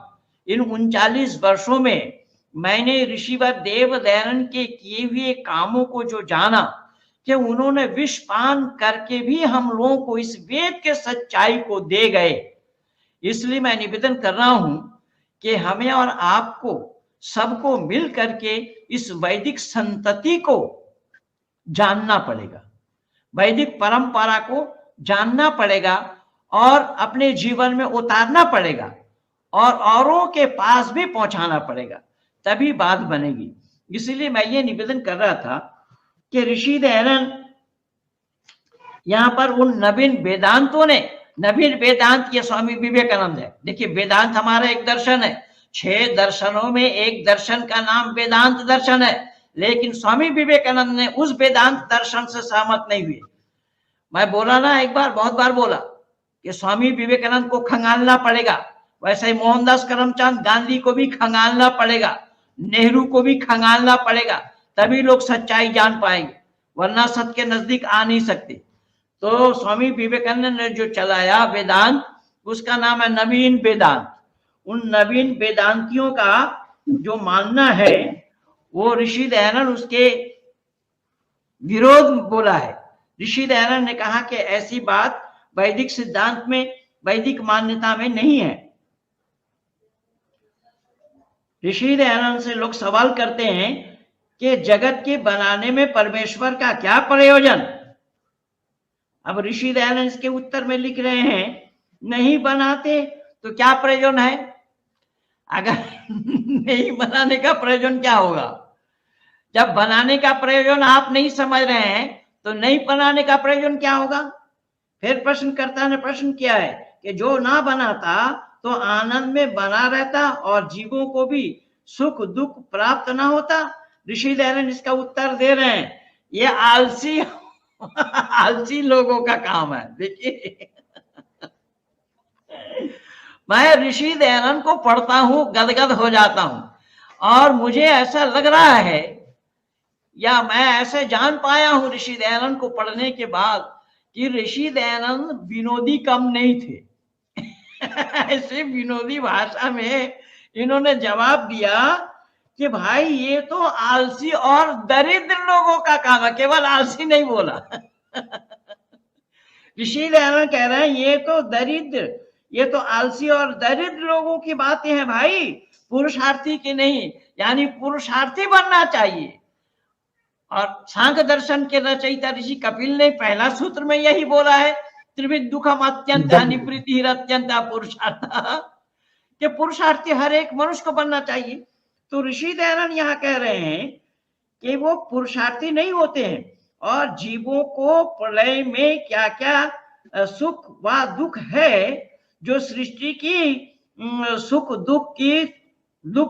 इन 39 वर्षों में मैंने ऋषिवर देव दयानंद के किए हुए कामों को जो जाना कि उन्होंने विष पान करके भी हम लोगों को इस वेद के सच्चाई को दे गए। इसलिए मैं निवेदन कर रहा हूं कि हमें और आपको सबको मिल करके इस वैदिक संतति को जानना पड़ेगा, वैदिक परंपरा को जानना पड़ेगा और अपने जीवन में उतारना पड़ेगा और औरों के पास भी पहुंचाना पड़ेगा, तभी बात बनेगी। इसलिए मैं ये निवेदन कर रहा था कि ऋषि दयानंद यहां पर उन नवीन वेदांतों ने, नवीन वेदांत ये स्वामी विवेकानंद है। देखिए वेदांत हमारा एक दर्शन है, 6 दर्शनों में एक दर्शन का नाम वेदांत दर्शन है, लेकिन स्वामी विवेकानंद ने उस वेदांत दर्शन से सहमत नहीं हुए। मैं बोला ना एक बार, बहुत बार बोला कि स्वामी विवेकानंद को खंगालना पड़ेगा, वैसे ही मोहनदास करमचंद गांधी को भी खंगालना पड़ेगा, नेहरू को भी खंगालना पड़ेगा, तभी लोग सच्चाई जान पाएंगे, वरना सत्य के नजदीक आ नहीं सकते। तो स्वामी विवेकानंद ने जो चलाया वेदांत, उसका नाम है नवीन वेदांत। उन नवीन वेदांतियों का जो मानना है वो ऋषि दयानंद उसके विरोध बोला है। ऋषि दयानंद ने कहा कि ऐसी बात वैदिक सिद्धांत में, वैदिक मान्यता में नहीं है। ऋषि दयानंद से लोग सवाल करते हैं कि जगत के बनाने में परमेश्वर का क्या प्रयोजन। अब ऋषि दयानंद इसके उत्तर में लिख रहे हैं, नहीं बनाते तो क्या प्रयोजन है। अगर नहीं बनाने का प्रयोजन क्या होगा, जब बनाने का प्रयोजन आप नहीं समझ रहे हैं तो नहीं बनाने का प्रयोजन क्या होगा। फिर प्रश्नकर्ता ने प्रश्न किया है कि जो ना बनाता तो आनंद में बना रहता और जीवों को भी सुख दुख प्राप्त ना होता। ऋषि दयानंद इसका उत्तर दे रहे हैं, ये आलसी आलसी लोगों का काम है। देखिए मैं ऋषि दयानंद को पढ़ता हूं, गदगद हो जाता हूं और मुझे ऐसा लग रहा है, या मैं ऐसे जान पाया हूं ऋषि दयानंद को पढ़ने के बाद कि ऋषि दयानंद विनोदी कम नहीं थे। ऐसे विनोदी भाषा में इन्होंने जवाब दिया कि भाई ये तो आलसी और दरिद्र लोगों का काम है, केवल आलसी नहीं बोला। ऋषि दयानंद कह रहे हैं ये तो दरिद्र, ये तो आलसी और दरिद्र लोगों की बातें हैं भाई, पुरुषार्थी की नहीं। यानी पुरुषार्थी बनना चाहिए। और सांख्य दर्शन के रचयिता ऋषि कपिल ने पहला सूत्र में यही बोला है, त्रिविध दुखम अत्यंत निवृत्ति अत्यंत पुरुषार्थ, कि पुरुषार्थी हर एक मनुष्य को बनना चाहिए। तो ऋषि दयानंद यहाँ कह रहे हैं कि वो पुरुषार्थी नहीं होते हैं और जीवों को प्रलय में क्या क्या सुख व दुख है, जो सृष्टि की सुख दुख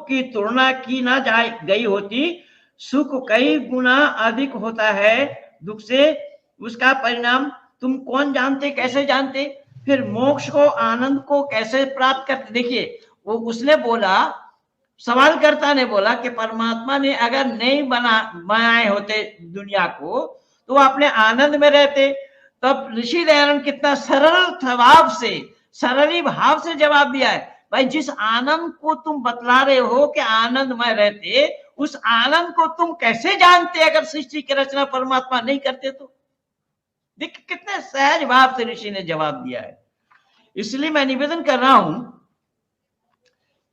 की तुलना की ना जाए गई होती। सुख कई गुना अधिक होता है दुख से, उसका परिणाम तुम कौन जानते, कैसे जानते। फिर मोक्ष को, आनंद को कैसे प्राप्त करते। देखिए वो उसने बोला सवालकर्ता ने बोला कि परमात्मा ने अगर नहीं बनाए होते दुनिया को तो वो अपने आनंद में रहते। तब ऋषि दयानंद कितना सरल स्वभाव से, सरली भाव से जवाब दिया है, भाई जिस आनंद को तुम बतला रहे हो कि आनंद में रहते, उस आनंद को तुम कैसे जानते अगर सृष्टि की रचना परमात्मा नहीं करते तो? देख कितने सहज भाव से ऋषि ने जवाब दिया है। इसलिए मैं निवेदन कर रहा हूं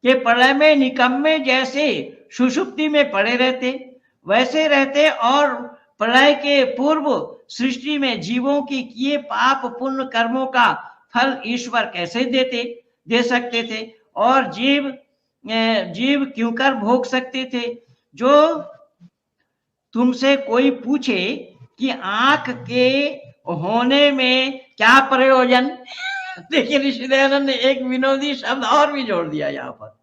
कि प्रलय में निकम्मे जैसे सुषुप्ति में पड़े रहते वैसे रहते, और प्रलय के पूर्व सृष्टि में जीवों की किए पाप पुण्य कर्मों का फल ईश्वर कैसे दे सकते थे, और जीव क्यों कर भोग सकते थे? जो तुमसे कोई पूछे कि आंख के होने में क्या प्रयोजन, देखिए ऋषि दयानंद ने एक विनोदी शब्द और भी जोड़ दिया यहाँ पर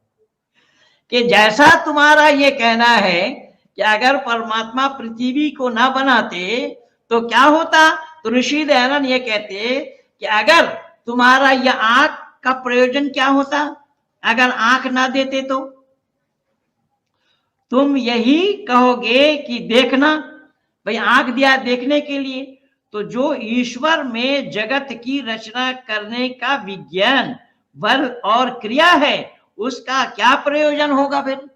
कि जैसा तुम्हारा ये कहना है कि अगर परमात्मा पृथ्वी को ना बनाते तो क्या होता, तो ऋषि दयानंद ये कहते कि अगर तुम्हारा यह आंख का प्रयोजन क्या होता, अगर आंख ना देते तो तुम यही कहोगे कि देखना, भाई आंख दिया देखने के लिए, तो जो ईश्वर में जगत की रचना करने का विज्ञान बल और क्रिया है उसका क्या प्रयोजन होगा? फिर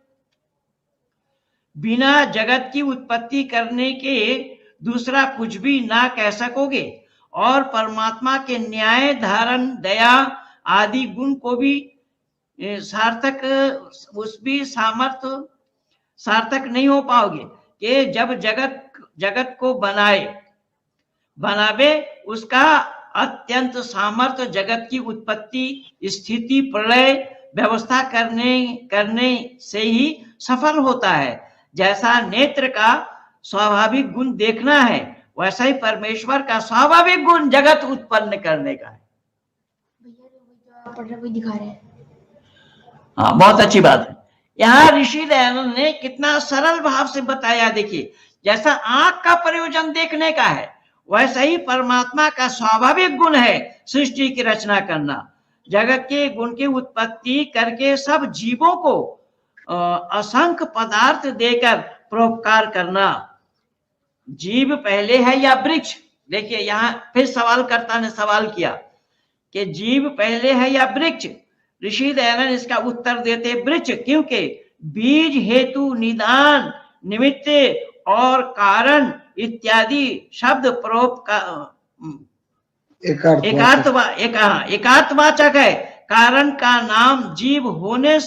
बिना जगत की उत्पत्ति करने के दूसरा कुछ भी ना कह सकोगे, और परमात्मा के न्याय धारण दया आदि गुण को भी सार्थक नहीं हो पाओगे कि जब जगत को बनावे उसका अत्यंत सामर्थ्य जगत की उत्पत्ति स्थिति प्रलय व्यवस्था करने से ही सफल होता है। जैसा नेत्र का स्वाभाविक गुण देखना है वैसा ही परमेश्वर का स्वाभाविक गुण जगत उत्पन्न करने का है। भैया दिखा रहे हैं। हाँ, बहुत अच्छी बात है। यहाँ ऋषि दयानंद ने कितना सरल भाव से बताया। देखिए जैसा आंख का प्रयोजन देखने का है वैसा ही परमात्मा का स्वाभाविक गुण है सृष्टि की रचना करना, जगत के गुण की उत्पत्ति करके सब जीवों को असंख्य पदार्थ देकर परोपकार करना। जीव पहले है या वृक्ष? देखिए यहाँ फिर सवालकर्ता ने सवाल किया कि जीव पहले है या वृक्ष? ऋषि दयानंद इसका उत्तर देते वृक्ष, क्योंकि बीज हेतु निदान निमित्त और कारण इत्यादि शब्द एकार्थवाचक है। कारण का नाम जीव होने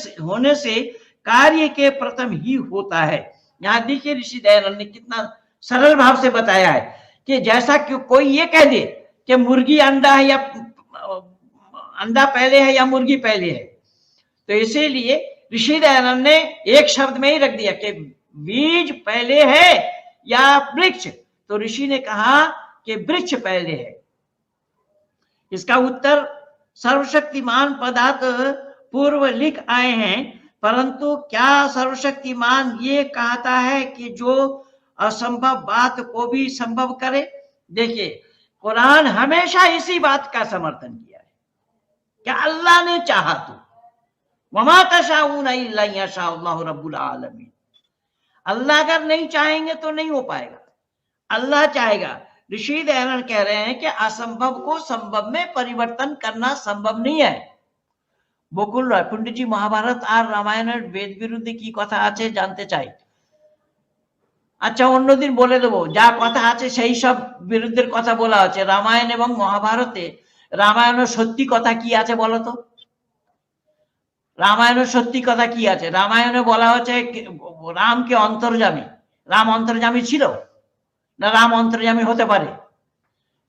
से कार्य के प्रथम ही होता है। यहाँ देखिए ऋषि दयानंद ने कितना सरल भाव से बताया है कि जैसा कि कोई ये कह दे कि मुर्गी अंडा है या अंडा पहले है या मुर्गी पहले है, तो इसीलिए ऋषि दयानंद ने एक शब्द में ही रख दिया कि बीज पहले है या वृक्ष, तो ऋषि ने कहा कि वृक्ष पहले है। इसका उत्तर सर्वशक्तिमान पदार्थ पूर्व लिख आए हैं, परंतु क्या सर्वशक्तिमान ये कहता है कि जो असंभव बात को भी संभव करे? देखिए कुरान हमेशा इसी बात का समर्थन किया है कि अल्लाह ने चाहा तो वमा तशाऊना इल्ला यशाअल्लाहु रब्बुल आलमीन, अल्लाह अगर नहीं चाहेंगे तो नहीं हो पाएगा, अल्लाह चाहेगा। ऋषि दयानंद कह रहे हैं कि असंभव को संभव में परिवर्तन करना संभव नहीं है। बकुल राय पंडित जी महाभारत और रामायण वेद विरुद्ध की कथा आछे जानते चाই। अच्छा অন্যদিন বলে দেব যা কথা আছে সেই সব বিরুদ্ধের কথা বলা আছে। রামায়ণ এবং মহাভারতে রামায়ণের সত্যি কথা কি আছে বলো তো? রামায়ণের সত্যি কথা কি আছে? রামায়ণে বলা হচ্ছে রামকে অন্তর্যামী। রাম অন্তর্যামী ছিল না রাম অন্তর্যামী হতে পারে?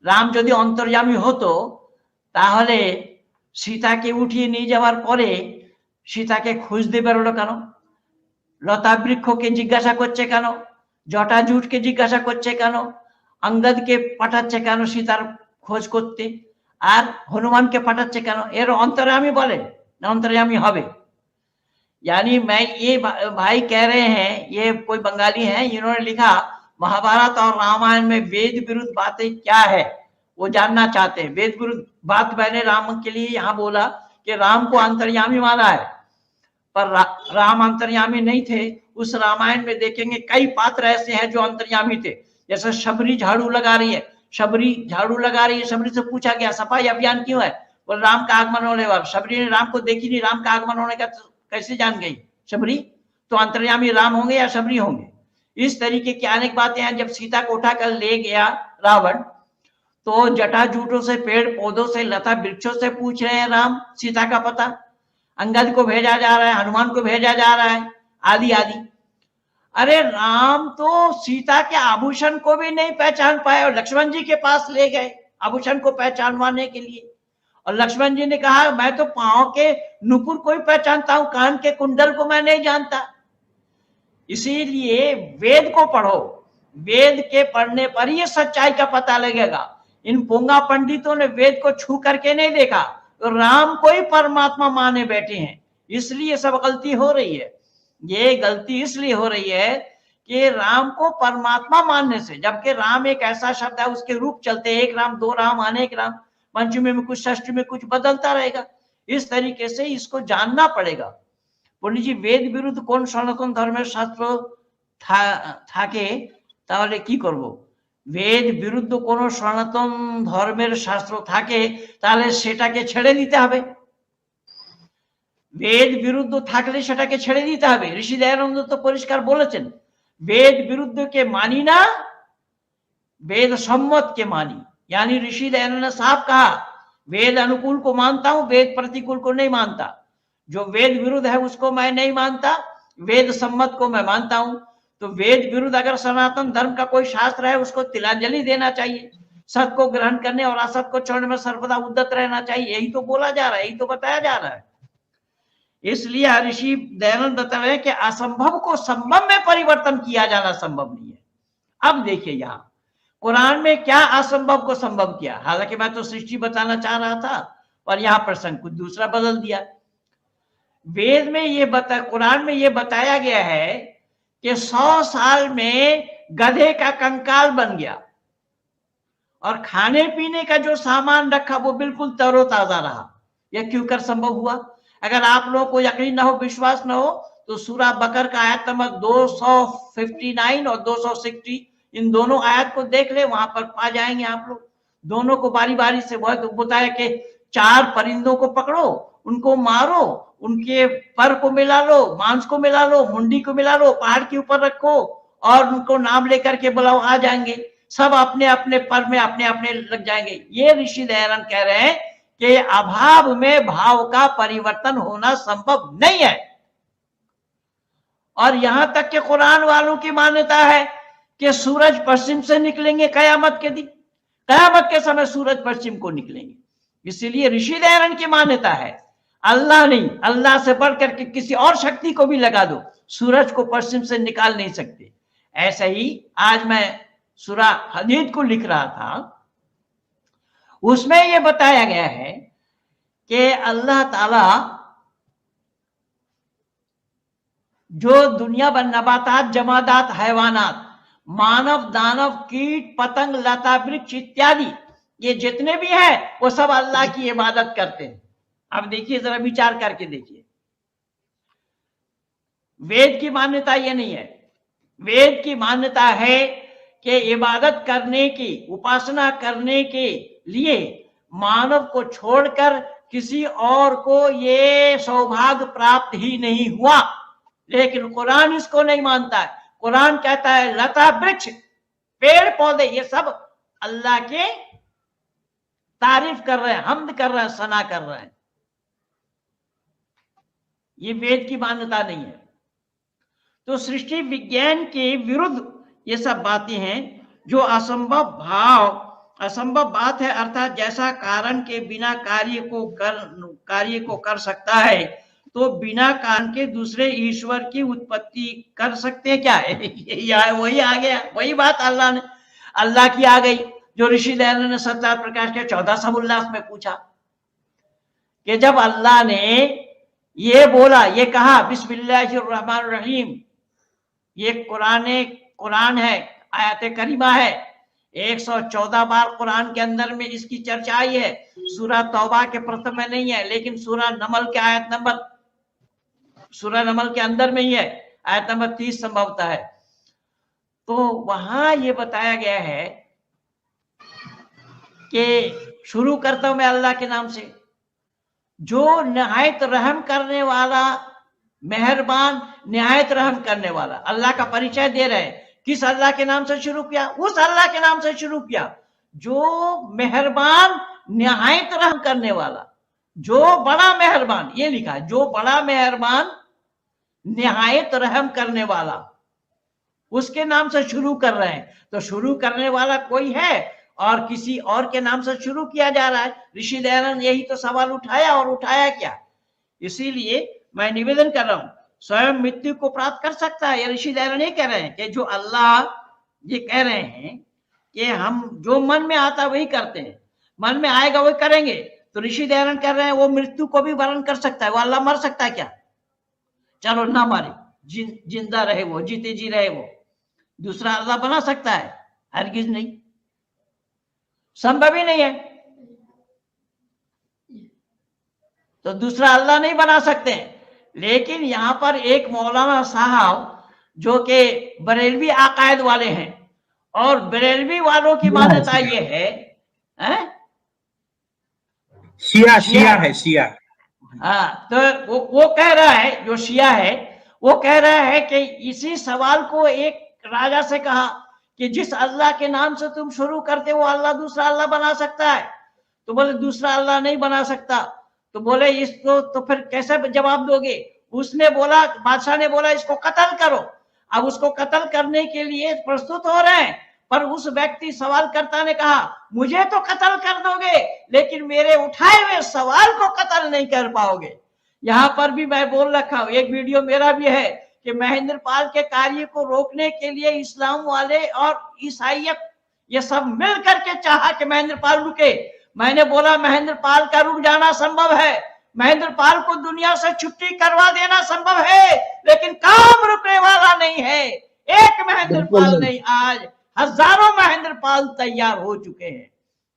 রাম যদি অন্তর্যামী হতো তাহলে সীতাকে উঠিয়ে নিয়ে যাওয়ার পরে সীতাকে খুঁজতে বেরোলো কেন? লতা বৃক্ষকে জিজ্ঞাসা করছে কেন? জটাজুটকে জিজ্ঞাসা করছে কেন? अंगदকে পাঠাচ্ছে কেন সীতার খোঁজ করতে? আর হনুমানকে পাঠাচ্ছে কেন? এর অন্তর্যামী বলে না অন্তর্যামী হবে? यानी मैं ये भाई कह रहे हैं, ये कोई बंगाली हैं, इन्होंने लिखा महाभारत और रामायण में वेद विरुद्ध बातें क्या है वो जानना चाहते हैं। वेद विरुद्ध बात मैंने राम के लिए यहाँ बोला कि राम को अंतर्यामी माना है, पर राम अंतर्यामी नहीं थे। उस रामायण में देखेंगे कई पात्र ऐसे हैं जो अंतर्यामी थे। जैसे शबरी झाड़ू लगा रही है, शबरी झाड़ू लगा रही है, शबरी से पूछा गया सफाई अभियान क्यों है, बोल राम का आगमन होने वाला। शबरी ने राम को देखी नहीं, राम का आगमन होने का कैसे जान गई शबरी? तो अंतर्यामी राम होंगे या शबरी होंगे? इस तरीके की अनेक बातें हैं। जब सीता को उठाकर ले गया रावण, तो जटाजूटों से, पेड़ पौधों से, लता वृक्षों से पूछ रहे हैं राम सीता का पता। अंगद को भेजा जा रहा है, हनुमान को भेजा जा रहा है, आदि आदि। अरे राम तो सीता के आभूषण को भी नहीं पहचान पाए और लक्ष्मण जी के पास ले गए आभूषण को पहचानवाने के लिए। और लक्ष्मण जी ने कहा मैं तो पांव के नुपुर को ही पहचानता हूं, कान के कुंडल को मैं नहीं जानता। इसीलिए वेद को पढ़ो, वेद के पढ़ने पर ही सच्चाई का पता लगेगा। इन पोंगा पंडितों ने वेद को छू करके नहीं देखा, तो राम को ही परमात्मा माने बैठे हैं, इसलिए सब गलती हो रही है। ये गलती इसलिए हो रही है कि राम को परमात्मा मानने से, जबकि राम एक ऐसा शब्द है, उसके रूप चलते हैं, एक राम, दो राम, अनेक राम, पंचमी में कुछ, षष्ठी में कुछ बदलता रहेगा। इस तरीके से इसको जानना पड़ेगा। पंडित जी, वेद विरुद्ध কোন সনাতন ধর্মের শাস্ত্র থাকে তাহলে কি করব? বেদ বিরুদ্ধ কোন সনাতন ধর্মের শাস্ত্র থাকে তাহলে সেটাকে ছেড়ে দিতে হবে। বেদ বিরুদ্ধ থাকলে সেটাকে ছেড়ে দিতে হবে। ঋষি দয়ানন্দ তো পরিষ্কার বলেছেন, বেদ বিরুদ্ধকে মানি না, वेद सम्मत के मानी। यानी ऋषि दयानंद ने साफ कहा, वेद अनुकूल को मानता हूं, वेद प्रतिकूल को नहीं मानता। जो वेद विरुद्ध है उसको मैं नहीं मानता, वेद सम्मत को मैं मानता हूं। तो वेद विरुद्ध अगर सनातन धर्म का कोई शास्त्र है उसको तिलांजलि देना चाहिए, सत्य को ग्रहण करने और असत को छोड़ने में सर्वदा उद्यत रहना चाहिए। यही तो बोला जा रहा है, यही तो बताया जा रहा है। इसलिए ऋषि दयानंद बता रहे हैं कि असंभव को संभव में परिवर्तन किया जाना संभव नहीं है। अब देखिए यहाँ कुरान में क्या असंभव को संभव किया। हालांकि मैं तो सृष्टि बताना चाह रहा था और यहाँ प्रसंग कुछ दूसरा बदल दिया। वेद में ये कुरान में ये बताया गया है कि 100 साल में गधे का कंकाल बन गया और खाने पीने का जो सामान रखा वो बिल्कुल तरोताजा रहा। यह क्यों कर संभव हुआ? अगर आप लोगों को यकीन ना हो, विश्वास ना हो, तो सूरा बकर का आयत नंबर 259 और 260 इन दोनों आयत को देख ले, वहां पर पा जाएंगे आप लोग। दोनों को बारी बारी से बताया कि 4 परिंदों को पकड़ो, उनको मारो, उनके पर को मिला लो, मांस को मिला लो, मुंडी को मिला लो, पहाड़ के ऊपर रखो और उनको नाम लेकर के बुलाओ, आ जाएंगे सब, अपने अपने पर में अपने अपने लग जाएंगे। ये ऋषि दयानंद कह रहे हैं कि अभाव में भाव का परिवर्तन होना संभव नहीं है। और यहां तक कि कुरान वालों की मान्यता है कि सूरज पश्चिम से निकलेंगे कयामत के दिन, कयामत के समय सूरज पश्चिम को निकलेंगे। इसीलिए ऋषि दयानंद की मान्यता है, अल्लाह नहीं, अल्लाह से बढ़कर के किसी और शक्ति को भी लगा दो, सूरज को पश्चिम से निकाल नहीं सकते। ऐसा ही आज मैं सूरा हदीद को लिख रहा था, उसमें यह बताया गया है कि अल्लाह ताला जो दुनिया भर नबातात, जमादात, हैवानात, मानव, दानव, कीट, पतंग, लता वृक्ष इत्यादि ये जितने भी हैं वो सब अल्लाह की इबादत करते हैं। अब देखिए, जरा विचार करके देखिए, वेद की मान्यता ये नहीं है। वेद की मान्यता है कि इबादत करने की, उपासना करने के लिए मानव को छोड़कर किसी और को ये सौभाग्य प्राप्त ही नहीं हुआ। लेकिन कुरान इसको नहीं मानता है। कुरान कहता है लता वृक्ष, पेड़ पौधे, ये सब अल्लाह के तारीफ कर रहे हैं, हम्द कर रहे हैं, सना कर रहे हैं। ये वेद की मान्यता नहीं है। तो सृष्टि विज्ञान के विरुद्ध ये सब बातें हैं जो असंभव बात है। अर्थात जैसा कारण के बिना कार्य को कर सकता है, तो बिना कारण के दूसरे ईश्वर की उत्पत्ति कर सकते हैं क्या? वही आ गया, वही बात अल्लाह की आ गई, जो ऋषि दयानंद ने सत्यार प्रकाश के 1400 उल्लास में पूछा कि जब अल्लाह ने ये बोला, ये कहा बिस्मिल्लाहिर्रहमानिर्रहीम, ये कुरान है, आयत करीमा है, 114 बार कुरान के अंदर में इसकी चर्चा आई है। सूरा तौबा के प्रथम में नहीं है, लेकिन सूरा नमल के आयत नंबर सूरह नमल के अंदर में ही है, आयत नंबर 30 संभवतः है। तो वहां ये बताया गया है कि शुरू करता हूं मैं अल्लाह के नाम से, जो निहायत रहम करने वाला, मेहरबान, निहायत रहम करने वाला। अल्लाह का परिचय दे रहे हैं। किस अल्लाह के नाम से शुरू किया? उस अल्लाह के नाम से शुरू किया जो मेहरबान, निहायत रहम करने वाला, जो बड़ा मेहरबान, ये लिखा है, जो बड़ा मेहरबान, निहायत रहम करने वाला, उसके नाम से शुरू कर रहे हैं। तो शुरू करने वाला कोई है और किसी और के नाम से शुरू किया जा रहा है। ऋषि दयानंद यही तो सवाल उठाया, और उठाया क्या? इसीलिए मैं निवेदन कर रहा हूं, स्वयं मृत्यु को प्राप्त कर सकता है। ये ऋषि दयानंद ये कह रहे हैं कि जो अल्लाह ये कह रहे हैं कि हम जो मन में आता वही करते हैं, मन में आएगा वही करेंगे। तो ऋषि दयानंद कह रहे हैं वो मृत्यु को भी वर्ण कर सकता है। वो अल्लाह मर सकता है क्या? चलो ना मारे, जिंदा रहे वो, जीते जी रहे वो, दूसरा अल्लाह बना सकता है? हरगिज नहीं, संभव ही नहीं है। तो दूसरा अल्लाह नहीं बना सकते। लेकिन यहां पर एक मौलाना साहब जो कि बरेलवी अकायद वाले हैं, और बरेलवी वालों की मान्यता ये है, शिया है, शिया। हाँ, तो वो कह रहा है, जो शिया है वो कह रहा है कि इसी सवाल को एक राजा से कहा कि जिस अल्लाह के नाम से तुम शुरू करते वो अल्लाह दूसरा अल्लाह बना सकता है? तो बोले दूसरा अल्लाह नहीं बना सकता। तो बोले इसको तो फिर कैसे जवाब दोगे? उसने बोला, बादशाह ने बोला इसको कत्ल करो। अब उसको कत्ल करने के लिए प्रस्तुत हो रहे हैं, पर उस व्यक्ति सवालकर्ता ने कहा मुझे तो कत्ल कर दोगे, लेकिन मेरे उठाए हुए सवाल को कत्ल नहीं कर पाओगे। यहां पर भी मैं बोल रखा हूं, एक वीडियो मेरा भी है कि महेंद्र पाल के कार्य को रोकने के लिए इस्लाम वाले और ईसाइयत ये सब मिल करके चाहा कि महेंद्र पाल रुके। मैंने बोला महेंद्र पाल का रुक जाना संभव है, महेंद्र पाल को दुनिया से छुट्टी करवा देना संभव है, लेकिन काम रुकने वाला नहीं है। एक महेंद्र पाल नहीं, आज हजारों महेंद्र पाल तैयार हो चुके हैं।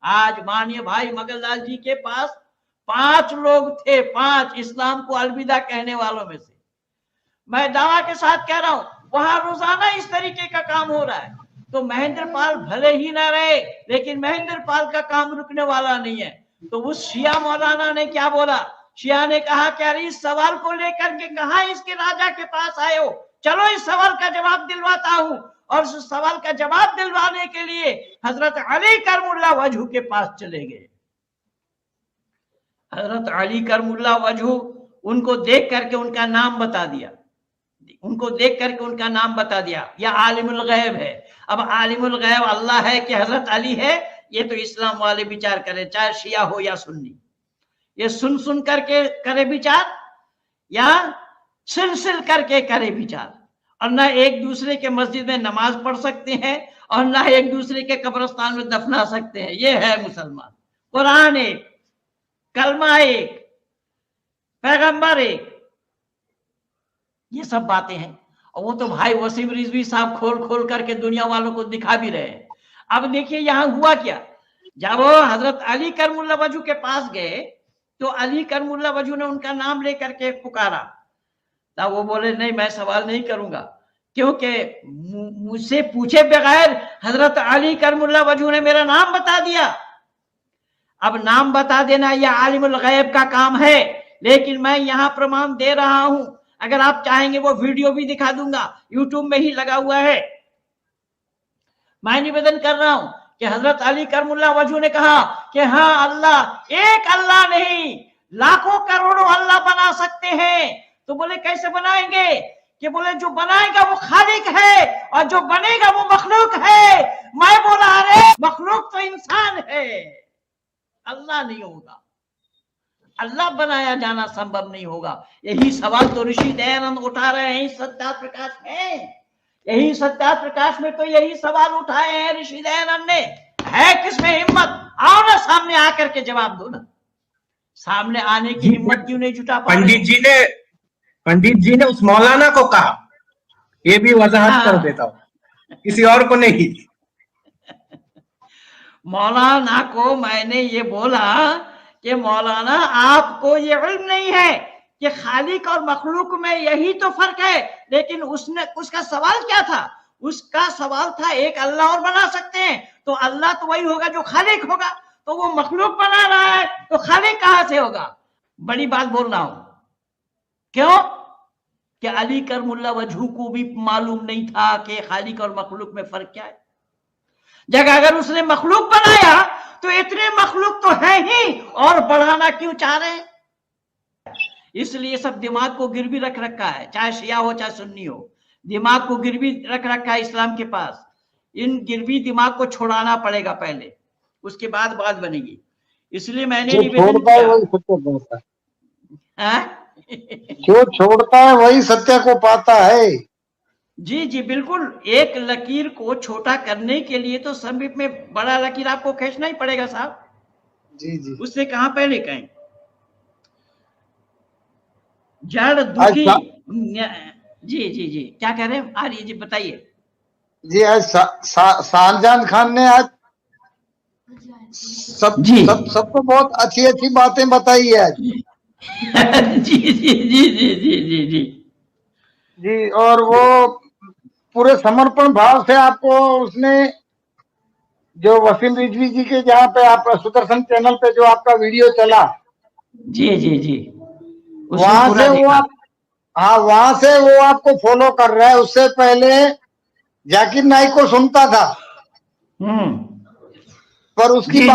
आज माननीय भाई मगनलाल जी के पास 5 लोग थे, 5 इस्लाम को अलविदा कहने वालों में से। मैं दावा के साथ कह रहा हूं वहां रोजाना इस तरीके का काम हो रहा है। तो महेंद्र पाल भले ही ना रहे, लेकिन महेंद्र पाल का काम रुकने वाला नहीं है। तो उस शिया मौलाना ने क्या बोला? शिया ने कहा कि अरे इस सवाल को लेकर के कहां इसके राजा के पास आए हो, चलो इस सवाल का जवाब दिलवाता हूं। और उस सवाल का जवाब दिलवाने के लिए हजरत अली करमुल्ला वजह के पास चले गए। हजरत अली करमुल्ला वजह उनको देख करके उनका नाम बता दिया, उनको देख करके उनका नाम बता दिया, यह आलिमुल गैब है। अब आलिमुल गैब अल्लाह है कि हजरत अली है, ये तो इस्लाम वाले विचार करें, चाहे शिया हो या सुन्नी। ये सुन करके करे विचार या सिल करके करे विचार। और ना एक दूसरे के मस्जिद में नमाज पढ़ सकते हैं और ना एक दूसरे के कब्रिस्तान में दफना सकते हैं। ये है मुसलमान। कुरान एक, कलमा एक, पैगंबर एक, ये सब बातें हैं। और वो तो भाई वसीम रिजवी साहब खोल करके दुनिया वालों को दिखा भी रहे हैं। अब देखिए यहां हुआ क्या, जब वो हजरत अली करमुल्ला वजह के पास गए तो अली करमुल्ला वजह ने उनका नाम लेकर के पुकारा। तब वो बोले नहीं, मैं सवाल नहीं करूंगा, क्योंकि मुझसे पूछे बगैर हजरत अली करमुल्ला वजह ने मेरा नाम बता दिया। अब नाम बता देना यह आलिमुल गैब का काम है, लेकिन मैं यहां प्रमाण दे रहा हूं। अगर आप चाहेंगे वो वीडियो भी दिखा दूंगा, यूट्यूब में ही लगा हुआ है। मैं निवेदन कर रहा हूं कि हजरत अली करमुल्ला वजह ने कहा कि हाँ, अल्लाह एक अल्लाह नहीं, लाखों करोड़ों अल्लाह बना सकते हैं। तो बोले कैसे बनाएंगे? कि बोले जो बनाएगा वो खालिक है और जो बनेगा वो मखलूक है। मैं बोला अरे मखलूक तो इंसान है, अल्लाह नहीं होगा, अल्लाह बनाया जाना संभव नहीं होगा। यही सवाल तो ऋषि दयानंद उठा रहे हैं, सत्यार्थ प्रकाश में। यही सत्यार्थ प्रकाश में तो यही सवाल उठाए हैं ऋषि दयानंद ने। है किसमें हिम्मत? आओ ना सामने आकर के जवाब दो ना। सामने आने की हिम्मत क्यों नहीं जुटा पा रहे? पंडित जी ने उस मौलाना को कहा, ये भी वजाहत कर देता हूं, किसी और को नहीं। मौलाना को मैंने ये बोला कि मौलाना आपको ये इल्म नहीं है कि खालिक और मखलूक में यही तो फर्क है, लेकिन उसका सवाल क्या था? उसका सवाल था एक अल्लाह और बना सकते हैं, तो अल्लाह तो वही होगा जो खालिक होगा, तो वो मखलूक बना रहा है तो खालिक कहां से होगा? बड़ी बात बोल रहा हूं। क्यों? कि अली करमुल्ला वजहू को भी मालूम नहीं था कि खालिक और मखलूक में फर्क क्या है। जगह अगर उसने मखलूक बनाया तो इतने मखलूक तो है ही, और बढ़ाना क्यों चाह रहे हैं? इसलिए सब दिमाग को गिरवी रख रखा है, चाहे शिया हो चाहे सुन्नी हो, दिमाग को गिरवी रख रखा है इस्लाम के पास। इन गिरवी दिमाग को छोड़ाना पड़ेगा पहले, उसके बाद बात बनेगी। इसलिए मैंने निवेदन किया, वही सत्य पाता हाँ? जो छोड़ता है वही सत्य को पाता है। जी जी बिल्कुल। एक लकीर को छोटा करने के लिए तो समीप में बड़ा लकीर आपको खींचना ही पड़ेगा साहब। जी जी। उससे कहां पहले कहें जड़ दुखी। जी जी जी क्या कह रहे हैं आर्य जी, बताइए। जी आज शाहजहान खान ने आज सबको बहुत अच्छी अच्छी बातें बताई है आज। जी जी जी जी जी जी जी जी, और वो पूरे समर्पण भाव से आपको उसने, जो वसीम रिजवी जी के जहाँ पे आप सुदर्शन चैनल पे जो आपका वीडियो चला, जी जी जी वहां से वो आप, हाँ वहां से वो आपको फॉलो कर रहा है। उससे पहले जाकिर नाइक को सुनता था, पर उसकी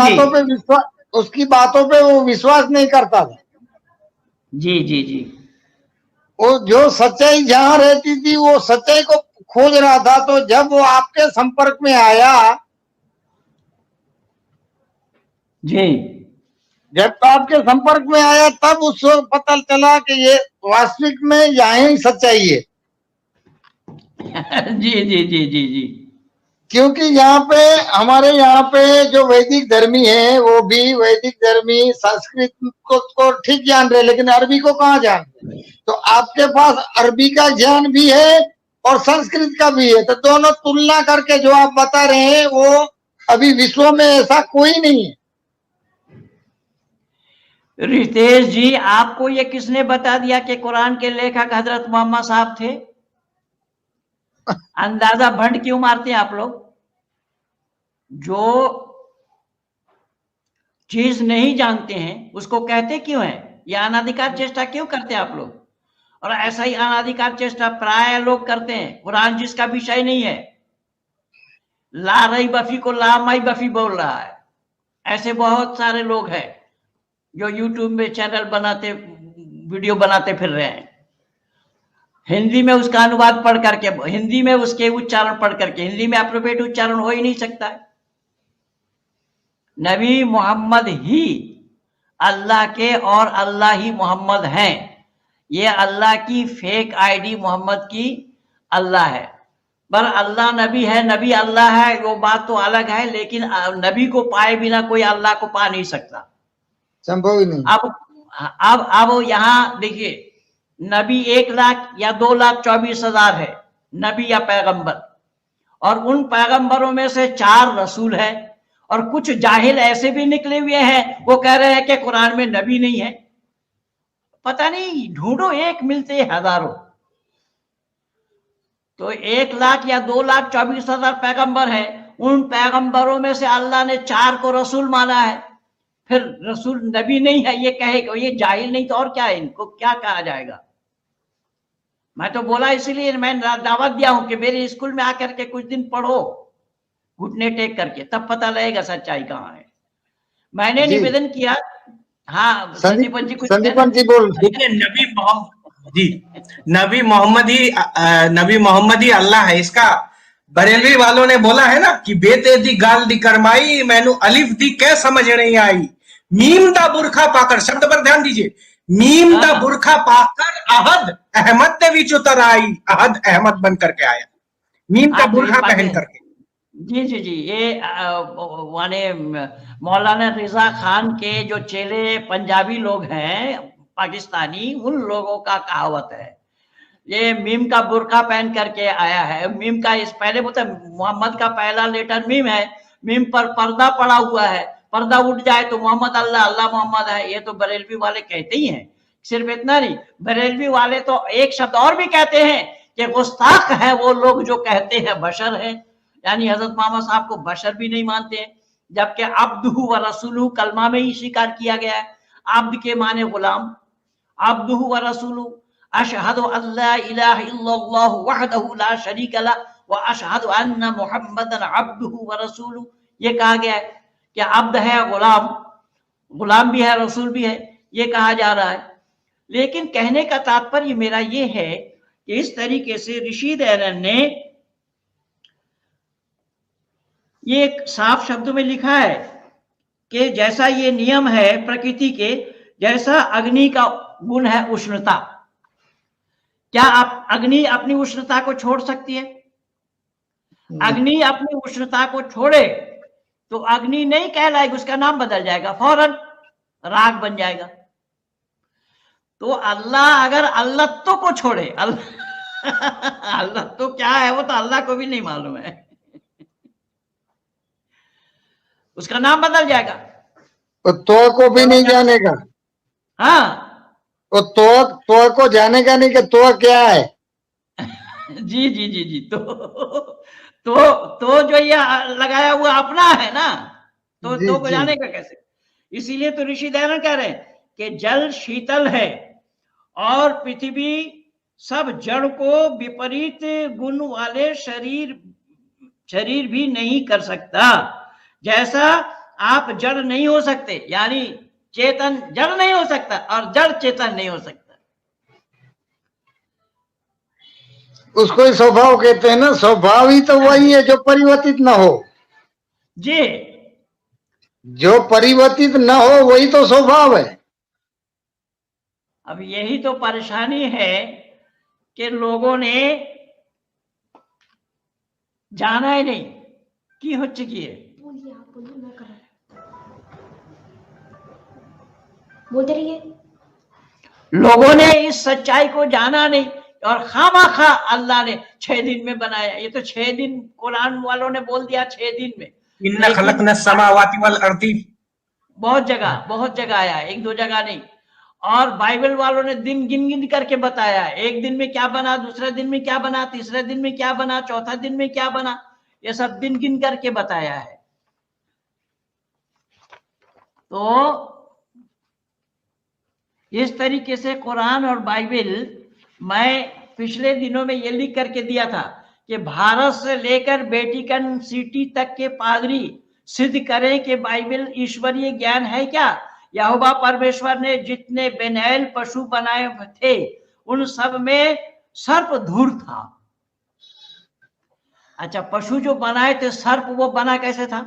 बातों पे वो विश्वास नहीं करता था। जी जी जी वो जो सच्चाई जहां रहती थी वो सच्चाई को खोज रहा था। तो जब वो आपके संपर्क में आया, जी जब आपके संपर्क में आया तब उसको पता चला कि ये वास्तविक में यहाँ ही सच्चाई है। जी जी जी जी जी क्योंकि यहाँ पे हमारे यहाँ पे जो वैदिक धर्मी है वो भी वैदिक धर्मी संस्कृत को ठीक जान रहे, लेकिन अरबी को कहाँ जान रहे। तो आपके पास अरबी का ज्ञान भी है और संस्कृत का भी है, तो दोनों तुलना करके जो आप बता रहे हैं वो अभी विश्व में ऐसा कोई नहीं है। रितेश जी, आपको ये किसने बता दिया कि कुरान के लेखक हजरत मोहम्मद साहब थे? अंदाजा भंड क्यों मारते हैं आप लोग? जो चीज नहीं जानते हैं उसको कहते क्यों हैं? ये अनाधिकार चेष्टा क्यों करते हैं आप लोग? और ऐसा ही अनाधिकार चेष्टा प्राय लोग करते हैं। कुरान जिसका विषय नहीं है, ला रही बफी को ला माई बफी बोल रहा है। ऐसे बहुत सारे लोग हैं जो यूट्यूब में चैनल बनाते, वीडियो बनाते फिर रहे हैं। हिंदी में उसका अनुवाद पढ़ करके, हिंदी में उसके उच्चारण पढ़ करके, हिंदी में अप्रोप्रिएट उच्चारण हो ही नहीं सकता है। नबी मोहम्मद ही अल्लाह के और अल्लाह ही मोहम्मद हैं। ये अल्लाह की फेक आईडी मोहम्मद की अल्लाह है, पर अल्लाह नबी है, नबी अल्लाह है, वो बात तो अलग है। लेकिन नबी को पाए बिना कोई अल्लाह को पा नहीं सकता, संभव ही नहीं। अब यहाँ देखिए, नबी 1 लाख या 2,24,000 है नबी या पैगंबर, और उन पैगंबरों में से 4 रसूल है, और कुछ जाहिल ऐसे भी निकले हुए हैं वो कह रहे हैं कि कुरान में नबी नहीं है। पता नहीं, ढूंढो, एक मिलते हजारों। तो 1 लाख या 2,24,000 पैगंबर है, उन पैगंबरों में से अल्लाह ने 4 को रसूल माना है, फिर रसूल नबी नहीं है ये कहेगा, ये जाहिल नहीं तो और क्या है? इनको क्या कहा जाएगा? मैं तो बोला, इसीलिए मैं दावत दिया हूं कि मेरे स्कूल में आकर के कुछ दिन पढ़ो, घुटने टेक करके, तब पता लगेगा सच्चाई कहाँ है। मैंने निवेदन किया। हाँ संदीपन जी, कुछ संदीपन जी बोल। देखिए, नबी मोहम्मद ही अल्लाह है। इसका बरेलवी वालों ने बोला है ना कि बेते दी गाल दी करमाई, मैनू अलिफ दी क्या समझ नहीं आई, मीम दा बुरखा पाकर, शब्द पर ध्यान दीजिए, मीम दा बुरखा पाकर अहद अहमद दे विच उतर आई, अहद अहमद बन करके आया, मीम का बुरखा पहन करके। जी जी जी, ये माने मौलाना रिजा खान के जो चेले पंजाबी लोग हैं पाकिस्तानी, उन लोगों का कहावत है, ये मीम का बुरखा पहन करके आया है। मीम का इस पहले बोलते मोहम्मद का पहला लेटर मीम है, मीम पर पर्दा पड़ा हुआ है, पर्दा उठ जाए तो मोहम्मद अल्लाह, अल्लाह मोहम्मद है। ये तो बरेलवी वाले कहते ही हैं, सिर्फ इतना नहीं, बरेलवी वाले तो एक शब्द और भी कहते हैं कि गुस्ताख है वो लोग जो कहते हैं बशर है, यानी हजरत मोहम्मद साहब को बशर भी नहीं मानते हैं, जबकि अब्दुहु व रसूलुहु कलमा में ही स्वीकार किया गया है। अब्द के माने गुलाम, अब्दुहु व रसूलुहु, अशहदु अल्ला इलाहा इल्लल्लाहु वहदहु ला शरीका लह व अशहदु अन्ना मुहम्मदन अब्दुहु व रसूलुहु। ये कहा गया है कि अब्द है, गुलाम भी है, रसूल भी है, ये कहा जा रहा है। लेकिन कहने का तात्पर्य मेरा ये है कि इस तरीके से ऋषि दयानंद ने ये एक साफ शब्दों में लिखा है कि जैसा ये नियम है प्रकृति के, जैसा अग्नि का गुण है उष्णता, क्या आप अग्नि अपनी उष्णता को छोड़ सकती है? अग्नि अपनी उष्णता को छोड़े तो अग्नि नहीं कहलाएगी, उसका नाम बदल जाएगा, फौरन राग बन जाएगा। तो अल्लाह अगर अल्लाह को छोड़े, अल्लाह तो क्या है वो तो अल्लाह को भी नहीं मालूम है, उसका नाम बदल जाएगा। तो को भी नहीं जानेगा। हाँ, तो को जानेगा नहीं कि तो क्या है। जी जी जी जी। तो जो ये लगाया हुआ अपना है ना, तो को जानेगा कैसे? इसीलिए तो ऋषि दयानंद कह रहे हैं कि जल शीतल है और पृथ्वी सब जड़ को विपरीत गुण वाले शरीर भी नहीं कर सकता। जैसा आप जड़ नहीं हो सकते, यानी चेतन जड़ नहीं हो सकता और जड़ चेतन नहीं हो सकता। उसको ही स्वभाव कहते हैं ना, स्वभाव ही तो वही है जो परिवर्तित ना हो। जी, जो परिवर्तित ना हो वही तो स्वभाव है। अब यही तो परेशानी है कि लोगों ने जाना ही नहीं की हो चुकी है। बोलते रहिए। लोगों ने इस सच्चाई को जाना नहीं और खामाखा अल्लाह ने 6 दिन में बनाया। ये तो 6 दिन कुरान वालों ने बोल दिया 6 दिन में। इन्ना खलकना समावाति वल अर्दी, बहुत जगह आया, 1-2 जगह नहीं। और बाइबल वालों ने दिन गिन करके बताया, एक दिन में क्या बना, दूसरे दिन में क्या बना, तीसरे दिन में क्या बना, चौथा दिन में क्या बना, ये सब दिन गिन करके बताया है। तो इस तरीके से कुरान और बाइबल, मैं पिछले दिनों में ये लिख करके दिया था कि भारत से लेकर वेटिकन सिटी तक के पादरी सिद्ध करें कि बाइबल ईश्वरीय ज्ञान है क्या। यहोवा परमेश्वर ने जितने बेनैल पशु बनाए थे उन सब में सर्प धूर था। अच्छा, पशु जो बनाए थे सर्प, वो बना कैसे था?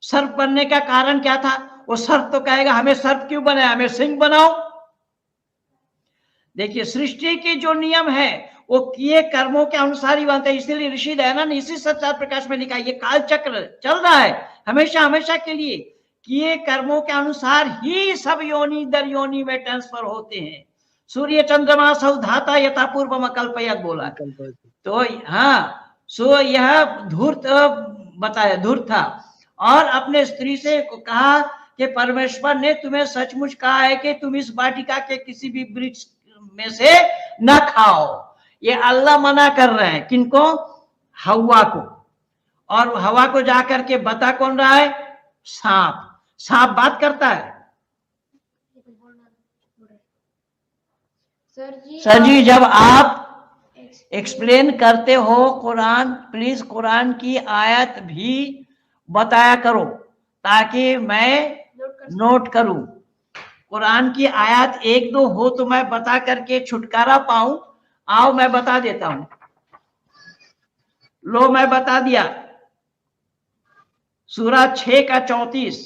सर्प बनने का कारण क्या था? वो सर्प तो कहेगा हमें सर्प क्यों बनाया, हमें सिंह बनाओ। देखिए, सृष्टि के जो नियम है वो किए कर्मों के अनुसार ही बनते हैं। इसीलिए ऋषि दयानंद ने इसी सच्चार प्रकाश में लिखा, ये काल चक्र चल रहा है हमेशा के लिए। किए कर्मों के अनुसार ही सब योनि दर योनि में ट्रांसफर होते हैं। सूर्य चंद्रमा सौधाता यथा पूर्व कल्पयत बोला। तो हाँ, सो यह धूर्त बताया, धूर्त था और अपने स्त्री से कहा कि परमेश्वर ने तुम्हें सचमुच कहा है कि तुम इस वाटिका के किसी भी वृक्ष में से न खाओ। ये अल्लाह मना कर रहे हैं, किनको? हवा को। और हवा को जाकर के बता कौन रहा है? सांप बात करता है। सर जी, जब आप एक्सप्लेन करते हो कुरान, प्लीज कुरान की आयत भी बताया करो ताकि मैं नोट करूं। कुरान की आयत 1-2 हो तो मैं बता करके छुटकारा पाऊं। आओ मैं बता देता हूं। लो मैं बता दिया, सूरा 6 का 34,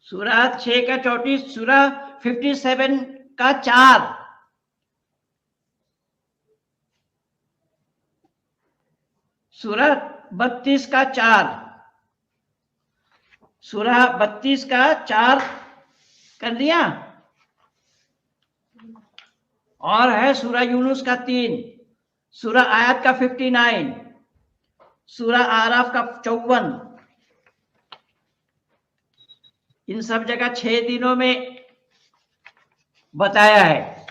सूरा 6 का 34, सूरा 57 का 4, सूरा 32 का 4, सूरा 32 का 4 कर दिया। और है सूरा यूनुस का 3, सूरा आयत का 59, सूरा आराफ का 54, इन सब जगह 6 दिनों में बताया है।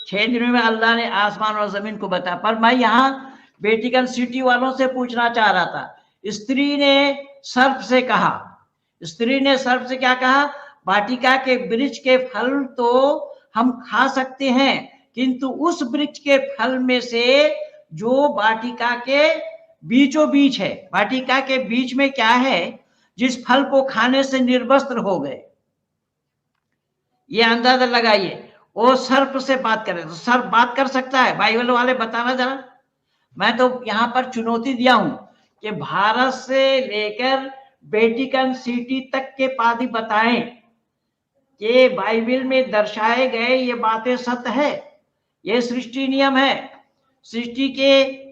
6 दिनों में अल्लाह ने आसमान और जमीन को बताया। पर मैं यहाँ वेटिकन सिटी वालों से पूछना चाह रहा था, स्त्री ने सर्प से कहा, स्त्री ने सर्प से क्या कहा? वाटिका के वृक्ष के फल तो हम खा सकते हैं, किंतु उस वृक्ष के फल में से जो वाटिका के बीचों बीच है, वाटिका के बीच में क्या है, जिस फल को खाने से निर्वस्त्र हो गए। ये अंदाजा लगाइए। वो सर्प से बात करे तो सर्प बात कर सकता है? बाइबल वाले बताना जरा। मैं तो यहां पर चुनौती दिया हूं कि भारत से लेकर वेटिकन सिटी तक के पादी बताएं कि बाइबल में दर्शाए गए ये बातें सत्य है, ये सृष्टि नियम है, सृष्टि के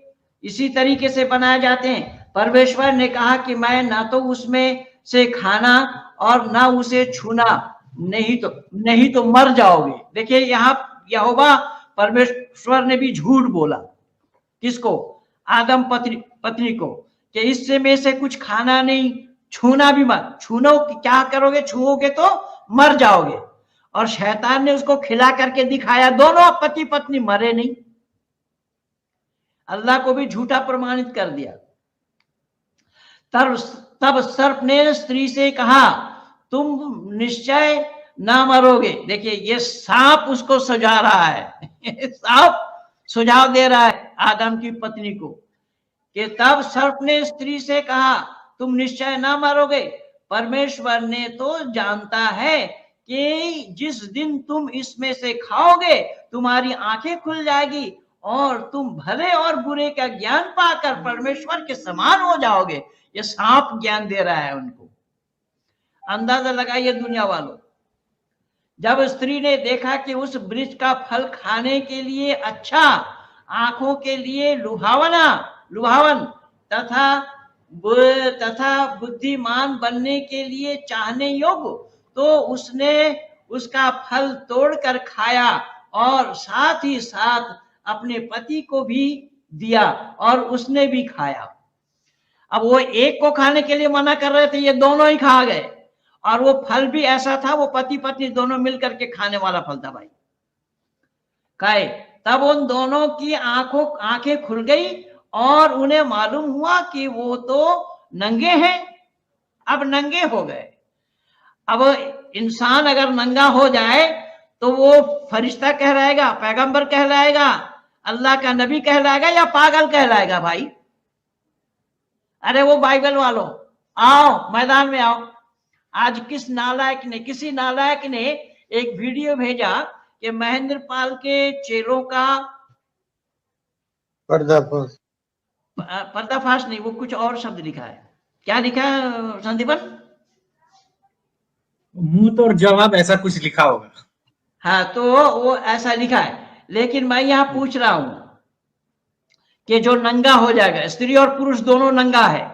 इसी तरीके से बनाए जाते हैं। परमेश्वर ने कहा कि मैं ना तो उसमें से खाना और ना उसे छूना, नहीं तो मर जाओगे। देखिए यहाँ यहोवा परमेश्वर ने भी झूठ बोला। किसको? आदम पत्नी को, कि इससे में से कुछ खाना नहीं, छूना भी मत। छूनो क्या करोगे? छूओगे तो मर जाओगे। और शैतान ने उसको खिला करके दिखाया, दोनों पति पत्नी मरे नहीं। अल्लाह को भी झूठा प्रमाणित कर दिया। तब सर्प ने स्त्री से कहा, तुम निश्चय ना मरोगे। देखिए ये सांप उसको सुझा रहा है सांप सुझाव दे रहा है आदम की पत्नी को कि तब सर्प ने स्त्री से कहा, तुम निश्चय ना मरोगे। परमेश्वर ने तो जानता है कि जिस दिन तुम इसमें से खाओगे तुम्हारी आंखें खुल जाएगी और तुम भले और बुरे का ज्ञान पाकर परमेश्वर के समान हो जाओगे। ये सांप ज्ञान दे रहा है उनको। अंदाजा लगाइए दुनिया वालों, जब स्त्री ने देखा कि उस वृक्ष का फल खाने के लिए अच्छा, आंखों के लिए लुभावन तथा बुद्धिमान बनने के लिए चाहने योग्य, तो उसने उसका फल तोड़कर खाया और साथ ही साथ अपने पति को भी दिया और उसने भी खाया। अब वो एक को खाने के लिए मना कर रहे थे, ये दोनों ही खा गए। और वो फल भी ऐसा था, वो पति पत्नी दोनों मिलकर के खाने वाला फल था भाई। खाए तब उन दोनों की आंखें खुल गई और उन्हें मालूम हुआ कि वो तो नंगे हैं। अब नंगे हो गए। अब इंसान अगर नंगा हो जाए तो वो फरिश्ता कहलाएगा, पैगंबर कहलाएगा, अल्लाह का नबी कहलाएगा या पागल कहलाएगा भाई? अरे वो बाइबल वालों, आओ मैदान में आओ। आज किसी नालायक ने एक वीडियो भेजा कि महेंद्र पाल के चेलों का पर्दाफाश नहीं, वो कुछ और शब्द लिखा है। क्या लिखा है संदीपन? मुंह तो जवाब ऐसा कुछ लिखा होगा। हाँ, तो वो ऐसा लिखा है। लेकिन मैं यहाँ पूछ रहा हूं कि जो नंगा हो जाएगा, स्त्री और पुरुष दोनों नंगा है,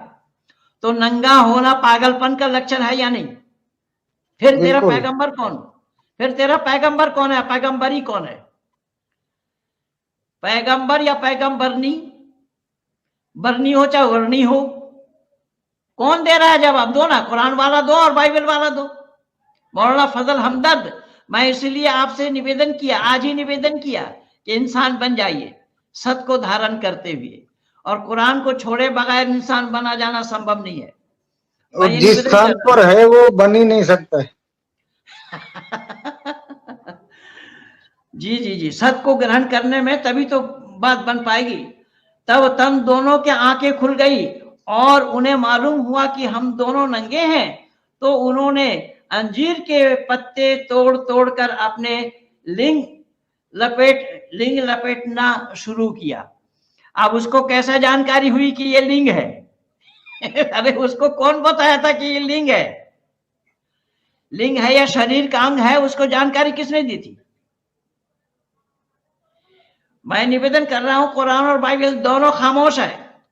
तो नंगा होना पागलपन का लक्षण है या नहीं? फिर तेरा पैगंबर कौन? फिर तेरा पैगंबर कौन है? पैगंबरी कौन है? पैगंबर या पैगंबरनी? बरनी हो चाहे वर्णी हो, कौन दे रहा है जवाब? दो ना, कुरान वाला दो और बाइबल वाला दो। मौलाना फजल हमदर्द, मैं इसलिए आपसे निवेदन किया, आज ही निवेदन किया कि इंसान बन जाइए सत्य को धारण करते हुए, और कुरान को छोड़े बगैर इंसान बना जाना संभव नहीं है। और जिस स्थान पर है वो बन ही नहीं सकता है जी, सत्य को ग्रहण करने में तभी तो बात बन पाएगी। तब तम दोनों के आंखें खुल गई और उन्हें मालूम हुआ कि हम दोनों नंगे हैं, तो उन्होंने अंजीर के पत्ते तोड़ कर अपने लिंग लपेटना शुरू किया। अब उसको कैसा जानकारी हुई कि ये लिंग है? अरे उसको कौन बताया था कि ये लिंग है? लिंग है या शरीर का अंग है, उसको जानकारी किसने दी थी? मैं निवेदन कर रहा हूं, कुरान और बाइबल दोनों खामोश है,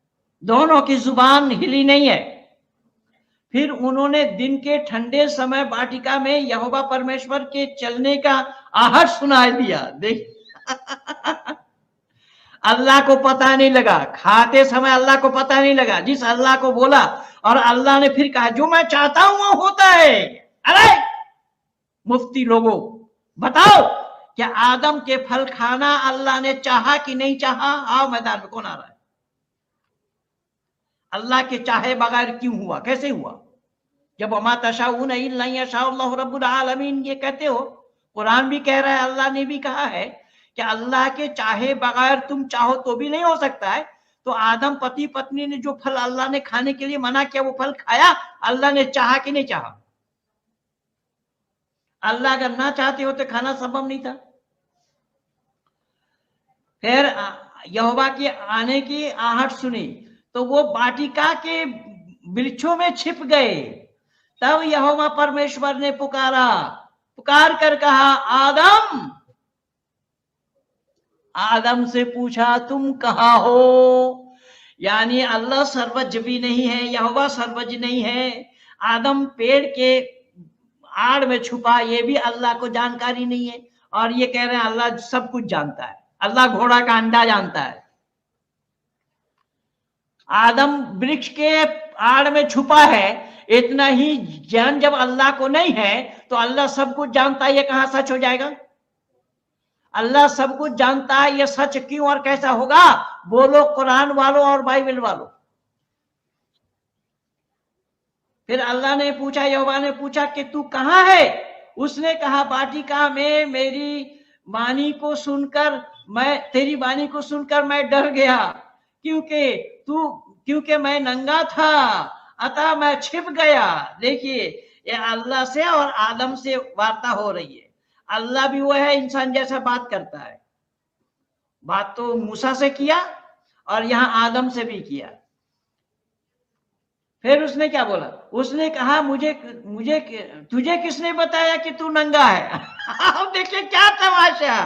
दोनों की जुबान हिली नहीं है। फिर उन्होंने दिन के ठंडे समय वाटिका में यहोवा परमेश्वर के चलने का आहट सुनाई दिया। देख अल्लाह को पता नहीं लगा, खाते समय अल्लाह को पता नहीं लगा। जिस अल्लाह को बोला और अल्लाह ने फिर कहा जो मैं चाहता हूं वो होता है। अरे मुफ्ती लोगों बताओ, क्या आदम के फल खाना अल्लाह ने चाहा कि नहीं चाहा? आओ मैदान में, कौन आ रहा है? अल्लाह के चाहे बगैर क्यों हुआ, कैसे हुआ? जब वमा तशाऊन इल्ला यशाअल्लाहु रब्बुल आलमीन ये कहते हो, कुरान भी कह रहा है, अल्लाह ने भी कहा है कि अल्लाह के चाहे बगैर तुम चाहो तो भी नहीं हो सकता है। तो आदम पति पत्नी ने जो फल अल्लाह ने खाने के लिए मना किया वो फल खाया, अल्लाह ने चाहा कि नहीं चाहा? अल्लाह अगर ना चाहते होते खाना संभव नहीं था। फिर यहोवा के आने की आहट सुनी तो वो वाटिका के वृक्षों में छिप गए। तब यहोवा परमेश्वर ने पुकारा, पुकार कर कहा आदम। आदम से पूछा तुम कहाँ हो? यानी अल्लाह सर्वज्ञ भी नहीं है, यहोवा सर्वज्ञ नहीं है। आदम पेड़ के आड़ में छुपा, ये भी अल्लाह को जानकारी नहीं है। और ये कह रहे हैं अल्लाह सब कुछ जानता है, अल्लाह घोड़ा का अंडा जानता है। आदम वृक्ष के आड़ में छुपा है, इतना ही ज्ञान जब अल्लाह को नहीं है तो अल्लाह सब कुछ जानता है, ये कहां सच हो जाएगा? अल्लाह सब कुछ जानता है, ये सच क्यों और कैसा होगा? बोलो कुरान वालों और बाइबल वालों। फिर अल्लाह ने पूछा, यहोवा ने पूछा कि तू कहाँ है? उसने कहा वाटिका में मेरी वाणी को सुनकर तेरी वाणी को सुनकर मैं डर गया, क्योंकि मैं नंगा था, अतः मैं छिप गया। देखिए ये अल्लाह से और आदम से वार्ता हो रही है। अल्लाह भी वो है, इंसान जैसा बात करता है। बात तो मूसा से किया और यहां आदम से भी किया। फिर उसने क्या बोला? उसने कहा मुझे तुझे किसने बताया कि तू नंगा है? अब देखिए क्या तमाशा।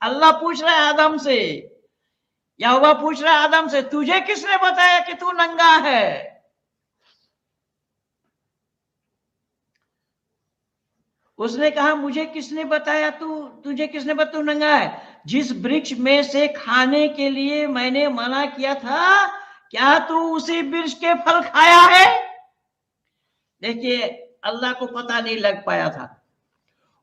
अल्लाह पूछ रहा है आदम से, यहोवा पूछ रहा है आदम से, तुझे किसने बताया कि तू नंगा है? उसने कहा मुझे किसने बताया तुझे किसने बताया तू नंगा है? जिस वृक्ष में से खाने के लिए मैंने मना किया था, क्या तू उसी वृक्ष के फल खाया है? देखिए अल्लाह को पता नहीं लग पाया था।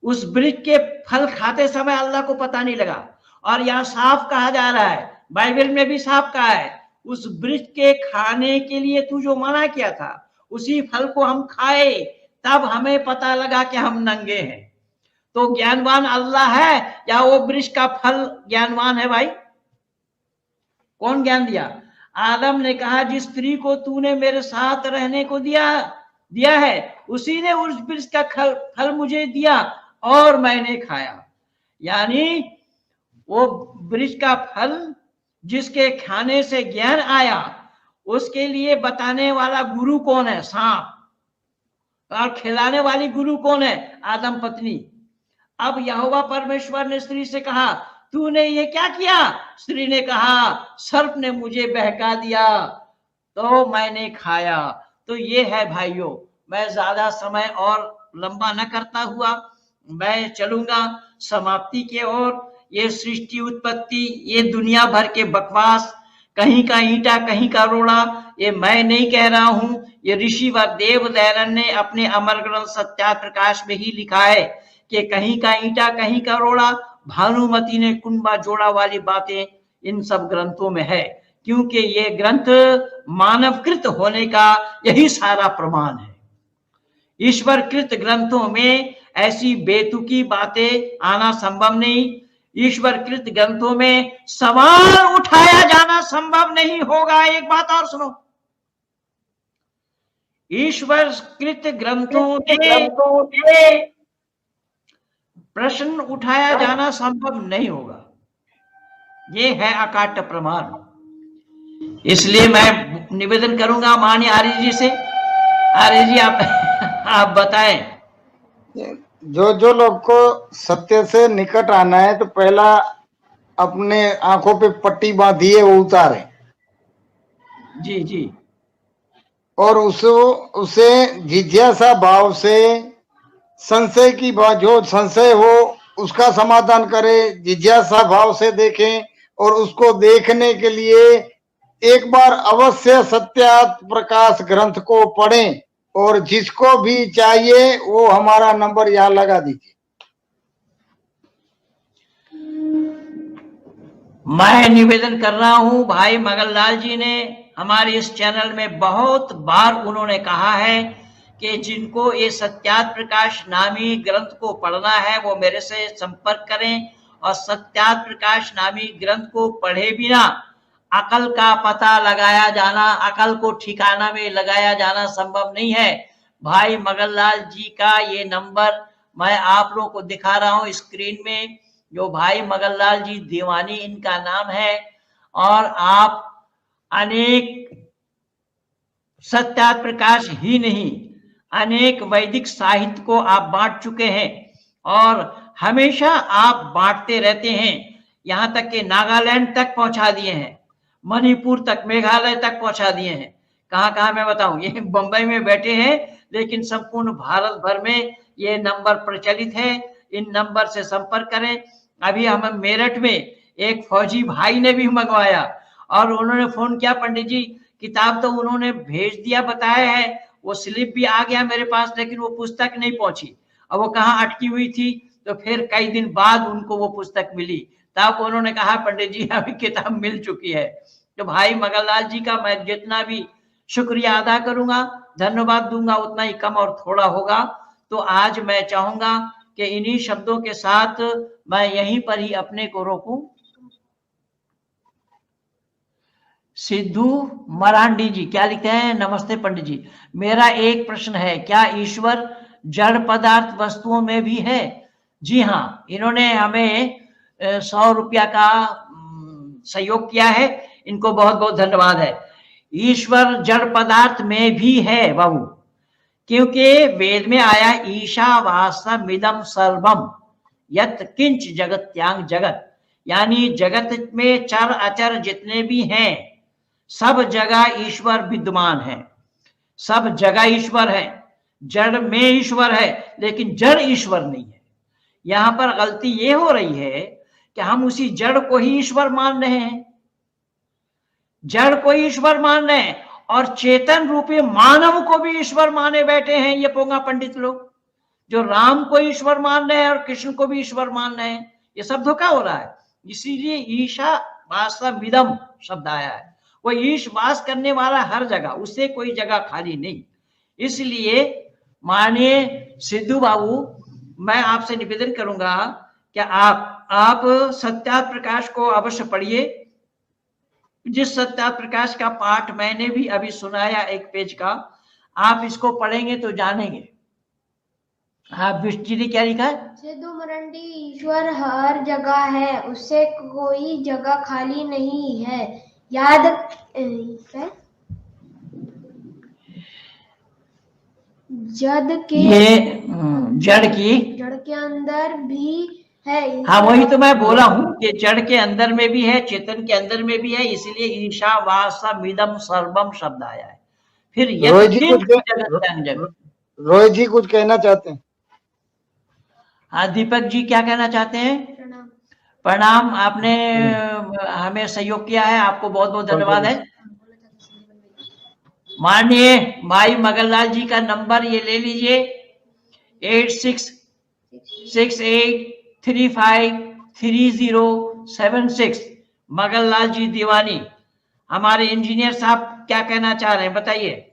उस वृक्ष के फल खाते समय अल्लाह को पता नहीं लगा। और यहां साफ कहा जा रहा है, बाइबल में भी साफ कहा है, उस वृक्ष के खाने के लिए तू जो मना किया था उसी फल को हम खाए, तब हमें पता लगा कि हम नंगे हैं। तो ज्ञानवान अल्लाह है या वो वृक्ष का फल ज्ञानवान है? भाई कौन ज्ञान दिया? आदम ने कहा जिस स्त्री को तूने मेरे साथ रहने को दिया है उसी ने उस वृक्ष का फल मुझे दिया और मैंने खाया। यानी वो वृक्ष का फल जिसके खाने से ज्ञान आया, उसके लिए बताने वाला गुरु कौन है? सांप। और खिलाने वाली गुरु कौन है? आदम पत्नी। अब यहोवा परमेश्वर ने स्त्री से कहा तूने ये क्या किया? स्त्री ने कहा सर्प ने मुझे बहका दिया तो मैंने खाया। तो ये है भाइयों, मैं ज्यादा समय और लंबा न करता हुआ मैं चलूंगा समाप्ति की ओर। ये सृष्टि उत्पत्ति, ये दुनिया भर के बकवास, कहीं का ईंटा कहीं का रोड़ा, ये मैं नहीं कह रहा हूं, ये ऋषि व देव दयानंद ने अपने अमर ग्रंथ सत्या प्रकाश में ही लिखा है कि कहीं का ईंटा कहीं का रोड़ा, भानुमति ने कुंबा जोड़ा वाली बातें इन सब ग्रंथों में है। क्योंकि ये ग्रंथ मानवकृत होने का यही सारा प्रमाण है। ईश्वरकृत ग्रंथों में ऐसी बेतुकी बातें आना संभव नहीं। ईश्वरकृत ग्रंथों में सवाल उठाया जाना संभव नहीं होगा। एक बात और सुनो, ईश्वरकृत ग्रंथों में प्रश्न उठाया जाना संभव नहीं होगा। ये है अकाट्य प्रमाण। इसलिए मैं निवेदन करूंगा माननीय आर्य जी से। आर्य जी आप बताएं। जो लोग को सत्य से निकट आना है तो पहला अपने आंखों पे पट्टी बांधी है वो उतारे। जी जी। और उसे जिज्ञासा भाव से संशय की बात, जो संशय हो उसका समाधान करे, जिज्ञासा भाव से देखें और उसको देखने के लिए एक बार अवश्य सत्यार्थ प्रकाश ग्रंथ को पढ़ें, और जिसको भी चाहिए वो हमारा नंबर यहाँ लगा दीजिए। मैं निवेदन कर रहा हूं, भाई मगनलाल जी ने हमारे इस चैनल में बहुत बार उन्होंने कहा है कि जिनको ये सत्यार्थ प्रकाश नामी ग्रंथ को पढ़ना है वो मेरे से संपर्क करें, और सत्यार्थ प्रकाश नामी ग्रंथ को पढ़े बिना अकल का पता लगाया जाना, अकल को ठिकाना में लगाया जाना संभव नहीं है। भाई मगनलाल जी का ये नंबर मैं आप लोगों को दिखा रहा हूं स्क्रीन में, जो भाई मगनलाल जी दीवानी इनका नाम है, और आप अनेक सत्यार्थ प्रकाश ही नहीं अनेक वैदिक साहित्य को आप बांट चुके हैं, और हमेशा आप बांटते रहते हैं, यहां तक कि नागालैंड तक पहुंचा दिए हैं, मणिपुर तक, मेघालय तक पहुंचा दिए हैं। कहां कहां मैं बताऊं, ये बंबई में बैठे हैं, लेकिन संपूर्ण भारत भर में ये नंबर प्रचलित है। इन नंबर से संपर्क करें। अभी हम मेरठ में एक फौजी भाई ने भी मंगवाया, और उन्होंने फोन किया, पंडित जी किताब तो उन्होंने भेज दिया, बताया है, वो स्लिप भी आ गया मेरे पास, लेकिन वो पुस्तक नहीं पहुंची। अब वो कहाँ अटकी हुई थी, तो फिर कई दिन बाद उनको वो पुस्तक मिली, तब उन्होंने कहा पंडित जी अभी किताब मिल चुकी है। तो भाई मगनलाल जी का मैं जितना भी शुक्रिया अदा करूंगा, धन्यवाद दूंगा, उतना ही कम और थोड़ा होगा। तो आज मैं चाहूंगा कि इन्हीं शब्दों के साथ मैं यहीं पर ही अपने को रोकूं। सिद्धू मरांडी जी क्या लिखते हैं, नमस्ते पंडित जी, मेरा एक प्रश्न है, क्या ईश्वर जड़ पदार्थ वस्तुओं में भी है? जी हाँ, इन्होंने हमें 100 रुपया का सहयोग किया है, इनको बहुत बहुत धन्यवाद है। ईश्वर जड़ पदार्थ में भी है बाबू, क्योंकि वेद में आया ईशावास्यमिदं सर्वम यत् किंच जगत्यांग जगत, यानी जगत में चर अचर जितने भी हैं सब जगह ईश्वर विद्यमान है, सब जगह ईश्वर है, जड़ में ईश्वर है, लेकिन जड़ ईश्वर नहीं है। यहां पर गलती ये हो रही है कि हम उसी जड़ को ही ईश्वर मान रहे हैं, जड़ को ईश्वर मान रहे हैं, और चेतन रूपी मानव को भी ईश्वर माने बैठे हैं ये पोंगा पंडित लोग, जो राम को ईश्वर मान रहे हैं और कृष्ण को भी ईश्वर मान रहे हैं। ये सब धोखा हो रहा है। इसीलिए ईशा वास्तविदम शब्द आया है, वो ईश वास करने वाला हर जगह, उससे कोई जगह खाली नहीं। इसलिए माननीय सिद्धू बाबू, मैं आपसे निवेदन करूंगा कि आप सत्यार्थ प्रकाश को अवश्य पढ़िए। जिस सत्यार्थ प्रकाश का पाठ मैंने भी अभी सुनाया एक पेज का, आप इसको पढ़ेंगे तो जानेंगे। हाँ विष्णु जी ने क्या लिखा है, सिद्धू मरांडी, ईश्वर हर जगह है, उससे कोई जगह खाली नहीं है। याद जड़ के अंदर भी है। हाँ वही तो मैं बोला हूँ कि जड़ के अंदर में भी है, चेतन के अंदर में भी है, इसलिए ईशावास्यमिदं सर्वम शब्द आया है। फिर रोहित जी कुछ कहना चाहते हैं? हाँ दीपक जी क्या कहना चाहते हैं? प्रणाम, आपने हमें सहयोग किया है, आपको बहुत बहुत धन्यवाद है। माननीय भाई मगनलाल जी का नंबर ये ले लीजिए, 8668353076। मगनलाल जी दीवानी। हमारे इंजीनियर साहब क्या कहना चाह रहे हैं बताइए।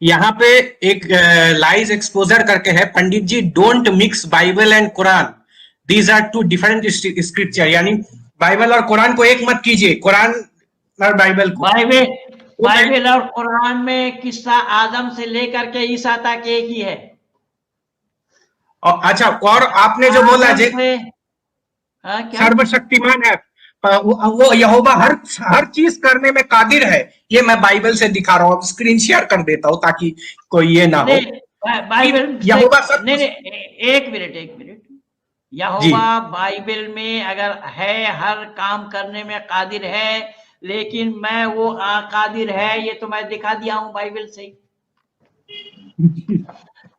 यहाँ पे एक लाइज एक्सपोजर करके है, Pandit ji don't mix Bible and Quran, these are two different scripture, यानी बाइबल और कुरान को एक मत कीजिए, कुरान और बाइबल को। बाइबल और कुरान में किस्सा आदम से लेकर के ईसा तक एक ही है। और अच्छा, और आपने जो बोला सर्वशक्तिमान है, वो यहोवा हर चीज करने में कादिर है, ये मैं बाइबल से दिखा रहा हूँ, स्क्रीन शेयर कर देता हूँ ताकि कोई ये ना हो। बाइबल यहोवा नहीं, एक मिनट, यहोवा बाइबल में अगर है, हर काम करने में कादिर है, लेकिन मैं वो कादिर है ये तो मैं दिखा दिया हूं बाइबल से।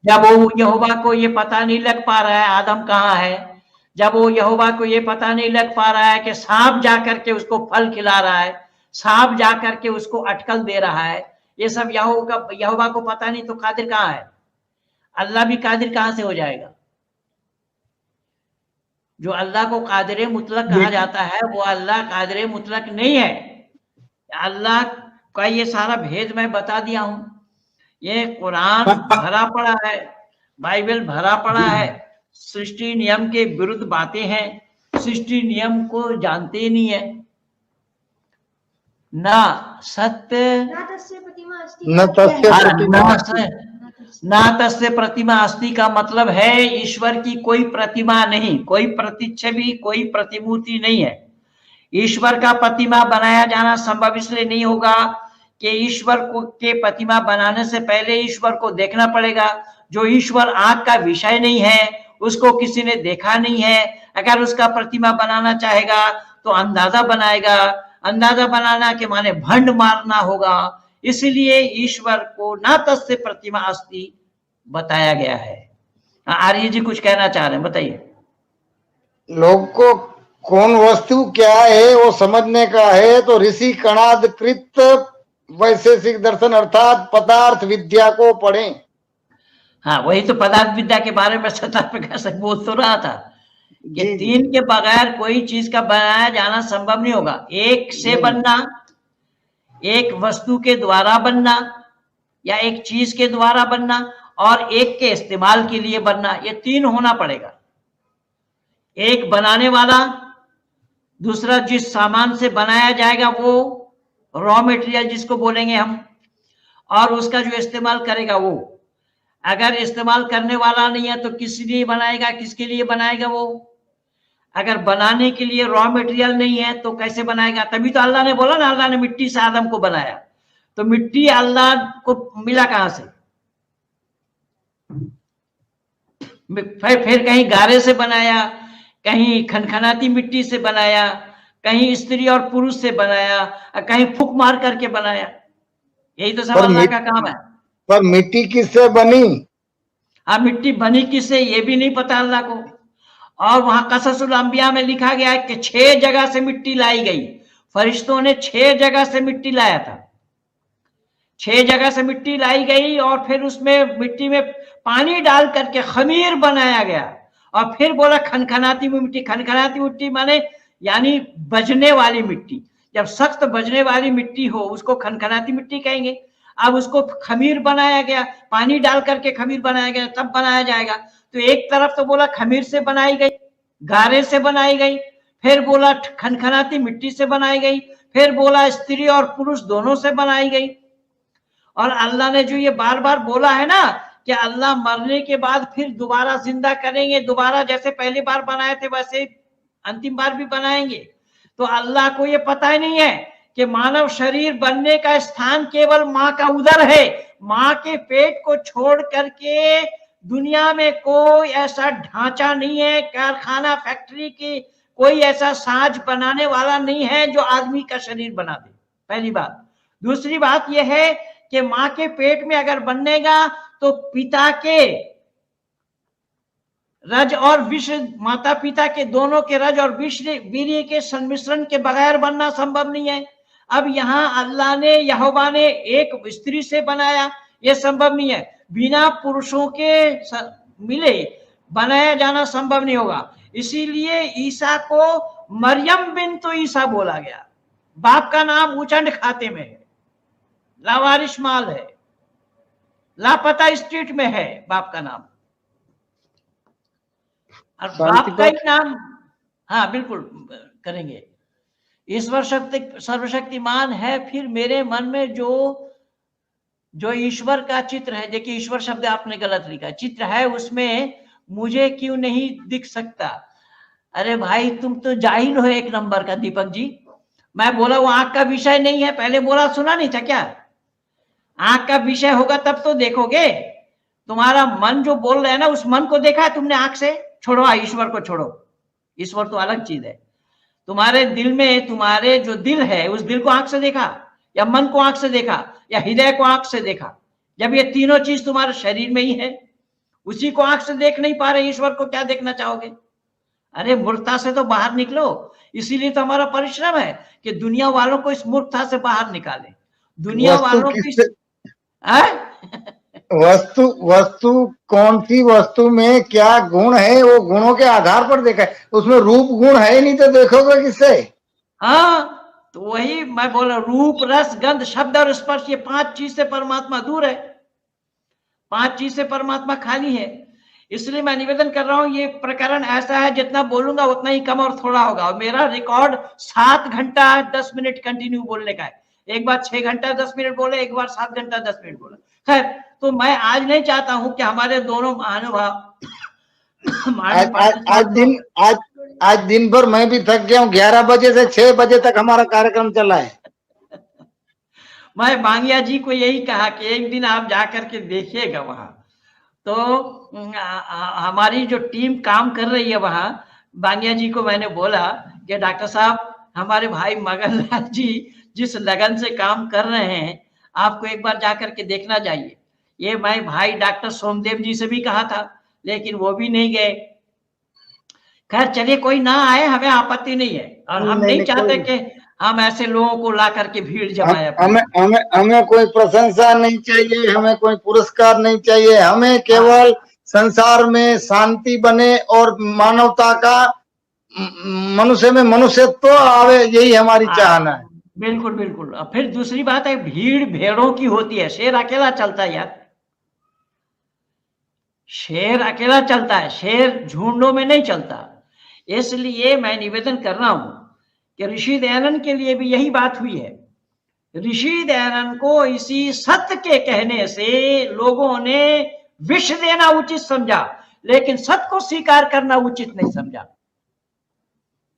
जब वो यहोवा को ये पता नहीं लग पा रहा है आदम कहाँ है, जब वो यहोवा को ये पता नहीं लग पा रहा है कि सांप जा करके उसको फल खिला रहा है, सांप जा करके उसको अटकल दे रहा है, ये सब यहोवा को पता नहीं, तो कादिर कहाँ है? अल्लाह भी कादिर कहाँ से हो जाएगा? जो अल्लाह को कादिर मुतलक कहा जाता है वो अल्लाह कादिर मुतलक नहीं है। अल्लाह का ये सारा भेद मैं बता दिया हूं। ये कुरान भरा पड़ा है, बाइबल भरा पड़ा है, सृष्टि नियम के विरुद्ध बातें हैं, सृष्टि नियम को जानते ही नहीं है। ना सत्य ना तस्य प्रतिमा अस्ति का मतलब है ईश्वर की कोई प्रतिमा नहीं, कोई प्रतिच्छवि, कोई प्रतिमूर्ति नहीं है। ईश्वर का प्रतिमा बनाया जाना संभव इसलिए नहीं होगा कि ईश्वर को के प्रतिमा बनाने से पहले ईश्वर को देखना पड़ेगा। जो ईश्वर आंख का विषय नहीं है, उसको किसी ने देखा नहीं है, अगर उसका प्रतिमा बनाना चाहेगा तो अंदाजा बनाएगा। अंदाजा बनाना के माने भंड मारना होगा। इसलिए ईश्वर को ना तस्य प्रतिमा अस्ति बताया गया है। आर्य जी कुछ कहना चाह रहे हैं, बताइए। लोग को कौन वस्तु क्या है वो समझने का है तो ऋषि कणादकृत वैशेषिक दर्शन अर्थात पदार्थ विद्या को पढ़ें। हाँ, वही तो पदार्थ विद्या के बारे में सत्ता प्रकाश बोल तो रहा था कि तीन के बगैर कोई चीज का बनाया जाना संभव नहीं होगा। एक से बनना, एक वस्तु के द्वारा बनना या एक चीज के द्वारा बनना, और एक के इस्तेमाल के लिए बनना, ये तीन होना पड़ेगा। एक बनाने वाला, दूसरा जिस सामान से बनाया जाएगा वो रॉ मटेरियल जिसको बोलेंगे हम, और उसका जो इस्तेमाल करेगा वो। अगर इस्तेमाल करने वाला नहीं है तो किस लिए बनाएगा, किसके लिए बनाएगा वो? अगर बनाने के लिए रॉ मटेरियल नहीं है तो कैसे बनाएगा? तभी तो अल्लाह ने बोला ना, अल्लाह ने मिट्टी से आदम को बनाया। तो मिट्टी अल्लाह को मिला कहां से? फिर कहीं गारे से बनाया, कहीं खनखनाती मिट्टी से बनाया, कहीं स्त्री और पुरुष से बनाया, कहीं फूक मार करके बनाया। यही तो सब अल्लाह का काम है। पर मिट्टी किससे बनी? हाँ, मिट्टी बनी किससे ये भी नहीं पता अल्लाह को। और वहां कससुल अंबिया में लिखा गया है कि 6 जगह से मिट्टी लाई गई। फरिश्तों ने 6 जगह से मिट्टी लाया था। 6 जगह से मिट्टी लाई गई और फिर उसमें मिट्टी में पानी डाल करके खमीर बनाया गया। और फिर बोला खनखनाती मिट्टी। खनखनाती मिट्टी माने यानी बजने वाली मिट्टी। जब सख्त बजने वाली मिट्टी हो उसको खनखनाती मिट्टी कहेंगे। अब उसको खमीर बनाया गया, पानी डाल करके खमीर बनाया गया, तब बनाया जाएगा। तो एक तरफ तो बोला खमीर से बनाई गई, गारे से बनाई गई, फिर बोला खनखनाती मिट्टी से बनाई गई, फिर बोला स्त्री और पुरुष दोनों से बनाई गई। और अल्लाह ने जो ये बार बार बोला है ना कि अल्लाह मरने के बाद फिर दोबारा जिंदा करेंगे, दोबारा जैसे पहली बार बनाए थे वैसे अंतिम बार भी बनाएंगे। तो अल्लाह को ये पता ही नहीं है कि मानव शरीर बनने का स्थान केवल माँ का उदर है। माँ के पेट को छोड़ करके दुनिया में कोई ऐसा ढांचा नहीं है, कारखाना फैक्ट्री की कोई ऐसा साज बनाने वाला नहीं है जो आदमी का शरीर बना दे, पहली बात। दूसरी बात यह है कि माँ के पेट में अगर बनेगा तो पिता के रज और विष, माता पिता के दोनों के रज और वीर्य के सम्मिश्रण के बगैर बनना संभव नहीं है। अब यहाँ अल्लाह ने, यहोवा ने एक स्त्री से बनाया, यह संभव नहीं है। बिना पुरुषों के मिले बनाया जाना संभव नहीं होगा। इसीलिए ईसा को मरियम बिन्त ईसा बोला गया। बाप का नाम उचंड खाते में है, लावारिश माल है, लापता स्ट्रीट में है बाप का नाम, और बाप का ही नाम। हाँ बिल्कुल करेंगे। ईश्वर सर्वशक्तिमान है। फिर मेरे मन में जो ईश्वर का चित्र है, देखिए ईश्वर शब्द आपने गलत लिखा, चित्र है, उसमें मुझे क्यों नहीं दिख सकता? अरे भाई तुम तो जाहिल हो एक नंबर का दीपक जी। मैं बोला वो आंख का विषय नहीं है, पहले बोला सुना नहीं था क्या? आंख का विषय होगा तब तो देखोगे। तुम्हारा मन जो बोल रहा है ना, उस मन को देखा है तुमने आंख से? छोड़ो, ईश्वर को छोड़ो, ईश्वर तो अलग चीज है। तुम्हारे दिल में, तुम्हारे जो दिल है उस दिल को आंख से देखा, या मन को आंख से देखा, या हृदय को आंख से देखा? जब ये तीनों चीज तुम्हारे शरीर में ही है, उसी को आंख से देख नहीं पा रहे, ईश्वर को क्या देखना चाहोगे? अरे मूर्खता से तो बाहर निकलो, इसीलिए तो हमारा परिश्रम है कि दुनिया वालों को इस मूर्खता से बाहर निकालें, दुनिया वस्तु वालों को किससे हैं? वस्तु वस्तु कौन सी वस्तु में क्या गुण है, वो गुणों के आधार पर देखा है, उसमें रूप गुण है नहीं तो देखोगे किससे? हाँ, तो वही मैं बोल रहा हूं, रूप रस गंध शब्द और स्पर्श, ये 5 चीज से परमात्मा दूर है, 5 चीज से परमात्मा खाली है। इसलिए मैं निवेदन कर रहा हूं, ये प्रकरण ऐसा है जितना बोलूंगा उतना ही कम और थोड़ा होगा, और मेरा रिकॉर्ड 7 घंटा 10 मिनट कंटिन्यू बोलने का है। एक बार 6 घंटा 10 मिनट बोले, एक बार 7 घंटा 10 मिनट बोला। खैर, तो मैं आज नहीं चाहता हूं कि हमारे दोनों महानुभाव आज दिन भर मैं भी थक गया हूँ, 11 बजे से 6 बजे तक हमारा कार्यक्रम चला है। मैं बांगिया जी को यही कहा कि एक दिन आप जाकर के देखिएगा वहां, तो हमारी जो टीम काम कर रही है वहां, बांगिया जी को मैंने बोला कि डॉक्टर साहब, हमारे भाई मगनलाल जी जिस लगन से काम कर रहे हैं, आपको एक बार जाकर के देखना चाहिए। ये मैं भाई डॉक्टर सोमदेव जी से भी कहा था, लेकिन वो भी नहीं गए। खैर चलिए, कोई ना आए, हमें आपत्ति नहीं है, और हम नहीं चाहते कि हम ऐसे लोगों को ला करके भीड़ जमाए। हमें कोई प्रशंसा नहीं चाहिए, हमें कोई पुरस्कार नहीं चाहिए, हमें केवल संसार में शांति बने और मानवता का, मनुष्य में मनुष्यत्व आवे, यही हमारी चाहना है। बिल्कुल बिल्कुल। फिर दूसरी बात है, भीड़ भेड़ों की होती है, शेर अकेला चलता है यार, शेर अकेला चलता है, शेर झुंडों में नहीं चलता। इसलिए मैं निवेदन कर रहा हूं कि ऋषि दयानंद के लिए भी यही बात हुई है। ऋषि दयानंद को इसी सत्य के कहने से लोगों ने विष देना उचित समझा, लेकिन सत्य को स्वीकार करना उचित नहीं समझा।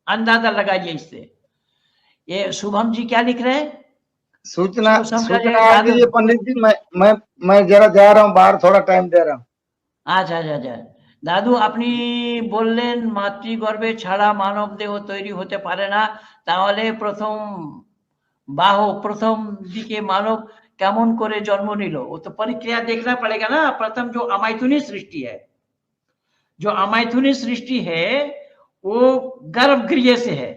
अंदाजा लगाइए इससे। ये शुभम जी क्या लिख रहे हैं? सूचना आ गई है पंडित जी, मैं जरा जा रहा हूँ बाहर, थोड़ा टाइम दे रहा हूँ। अच्छा। दादू, আপনি বললেন মাতৃগর্ভে ছাড়া মানব দেহ তৈরি হতে পারে না, তাহলে প্রথম দিকে মানব কেমন করে জন্ম নিল? वो तो प्रक्रिया देखना पड़ेगा ना। प्रथम जो अमाइथुनी सृष्टि है वो गर्भगृह से है,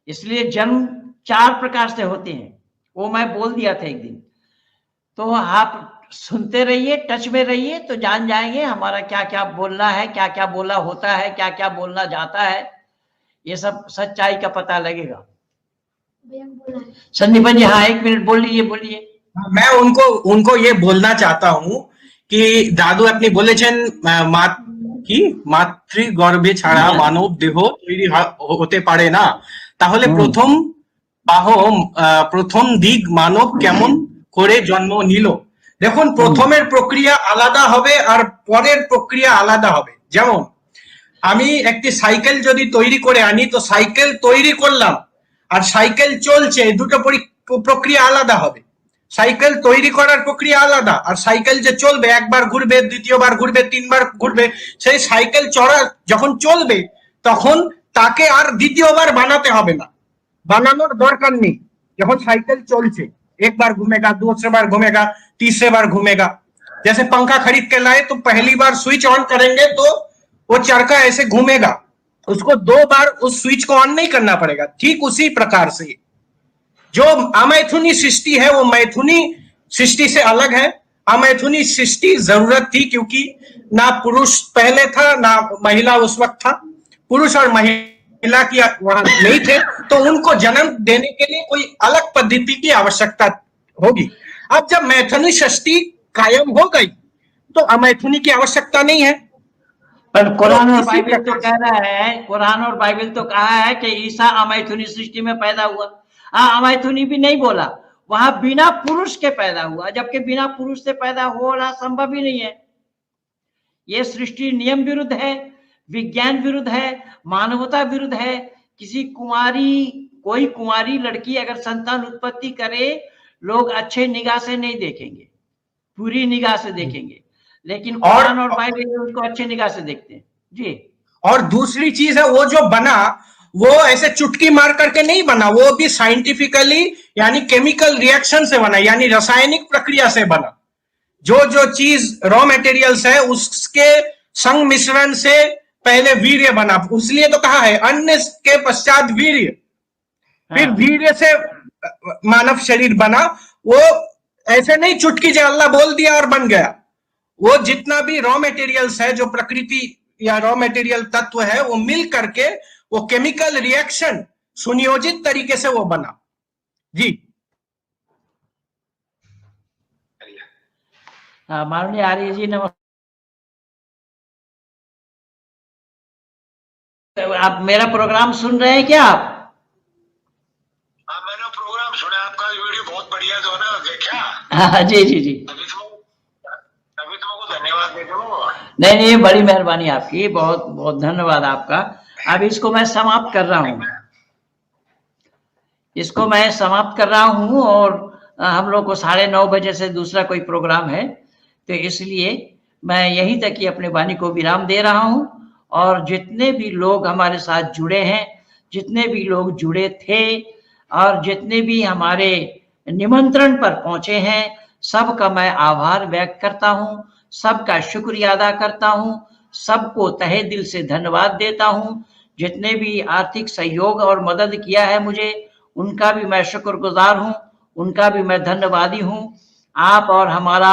इसलिए जन्म 4 प्रकार से होते हैं, वो मैं बोल दिया था एक दिन। तो आप सुनते रहिए, टच में रहिए, तो जान जाएंगे हमारा क्या क्या बोलना है, क्या क्या बोला होता है, क्या क्या बोलना जाता है, ये सब सच्चाई का पता लगेगा। संदीपन जी, हाँ 1 मिनट बोलिए। मैं उनको ये बोलना चाहता हूँ कि दादू अपनी बोलेছেন মাতৃগর্ভে ছাড়া মানব দেহ তৈরি হতে পারে না, তাহলে প্রথম দিক মানব কেমন করে জন্ম নিল? দেখুন, প্রথমের প্রক্রিয়া আলাদা হবে আর পরের প্রক্রিয়া আলাদা হবে। যেমন আমি একটি সাইকেল যদি তৈরি করে আনি, তো সাইকেল তৈরি করলাম আর সাইকেল চলছে, দুটো প্রক্রিয়া আলাদা হবে। সাইকেল তৈরি করার প্রক্রিয়া আলাদা, আর সাইকেল যে চলবে, একবার ঘুরবে, দ্বিতীয়বার ঘুরবে, 3বার ঘুরবে, সেই সাইকেল যখন চলবে তখন তাকে আর দ্বিতীয়বার বানাতে হবে না, বানানোর দরকার নেই। যখন সাইকেল চলছে, एक बार घूमेगा, दूसरे बार घूमेगा, तीसरे बार घूमेगा। जैसे पंखा खरीद के लाए तो पहली बार स्विच ऑन करेंगे तो वो चरखा ऐसे घूमेगा, उसको 2 बार उस स्विच को ऑन नहीं करना पड़ेगा। ठीक उसी प्रकार से जो अमैथुनी सृष्टि है वो मैथुनी सृष्टि से अलग है। अमैथुनी सृष्टि जरूरत थी, क्योंकि ना पुरुष पहले था ना महिला उस वक्त था, पुरुष और महिला की वहां नहीं थे, तो उनको जन्म देने के लिए कोई अलग पद्धति की आवश्यकता होगी। अब जब मैथुनी सृष्टि कायम हो गई तो अमैथुनी की आवश्यकता नहीं है। पर कुरान और बाइबल तो कह रहा है, कुरान और बाइबल तो कहा है कि ईसा अमैथुनी सृष्टि में पैदा हुआ। अमैथुनी भी नहीं बोला, वहां बिना पुरुष के पैदा हुआ, जबकि बिना पुरुष से पैदा होना संभव ही नहीं है। ये सृष्टि नियम विरुद्ध है, विज्ञान विरुद्ध है, मानवता विरुद्ध है। कोई कुंवारी लड़की अगर संतान उत्पत्ति करे, लोग अच्छे निगाह से नहीं देखेंगे, पूरी निगाह से देखेंगे, लेकिन कुरान और बाइबल उसको अच्छे निगाह से देखते हैं जी। और दूसरी चीज है, वो जो बना वो ऐसे चुटकी मार करके नहीं बना, वो भी साइंटिफिकली यानी केमिकल रिएक्शन से बना, यानी रासायनिक प्रक्रिया से बना। जो चीज रॉ मटेरियल्स है उसके संग मिश्रण से पहले वीर्य बना, इसलिए तो कहा है अन्न के पश्चात वीर्य, फिर वीर्य से मानव शरीर बना। वो ऐसे नहीं चुटकी से अल्लाह बोल दिया और बन गया। वो जितना भी रॉ मटेरियल्स है, जो प्रकृति या रॉ मटेरियल तत्व है, वो मिल करके वो केमिकल रिएक्शन सुनियोजित तरीके से वो बना। जी माननीय आर्य जी नमस्कार। आप मेरा प्रोग्राम सुन रहे हैं क्या आप? हाँ, मैंने प्रोग्राम सुना, आपका वीडियो बहुत बढ़िया जो है ना, देखा। हाँ जी जी जी। अभी तुमको धन्यवाद दे दूं। नहीं, बड़ी मेहरबानी आपकी, बहुत बहुत धन्यवाद आपका। अब इसको मैं समाप्त कर रहा हूँ, और हम लोग को 9:30 बजे से दूसरा कोई प्रोग्राम है, तो इसलिए मैं यहीं तक ही अपने वाणी को विराम दे रहा हूँ। और जितने भी लोग हमारे साथ जुड़े हैं, जितने भी लोग जुड़े थे और जितने भी हमारे निमंत्रण पर पहुंचे हैं, सबका मैं आभार व्यक्त करता हूं, सबका शुक्रिया अदा करता हूं, सबको तहे दिल से धन्यवाद देता हूं। जितने भी आर्थिक सहयोग और मदद किया है मुझे, उनका भी मैं शुक्रगुजार हूं, उनका भी मैं धन्यवादी हूं। आप और हमारा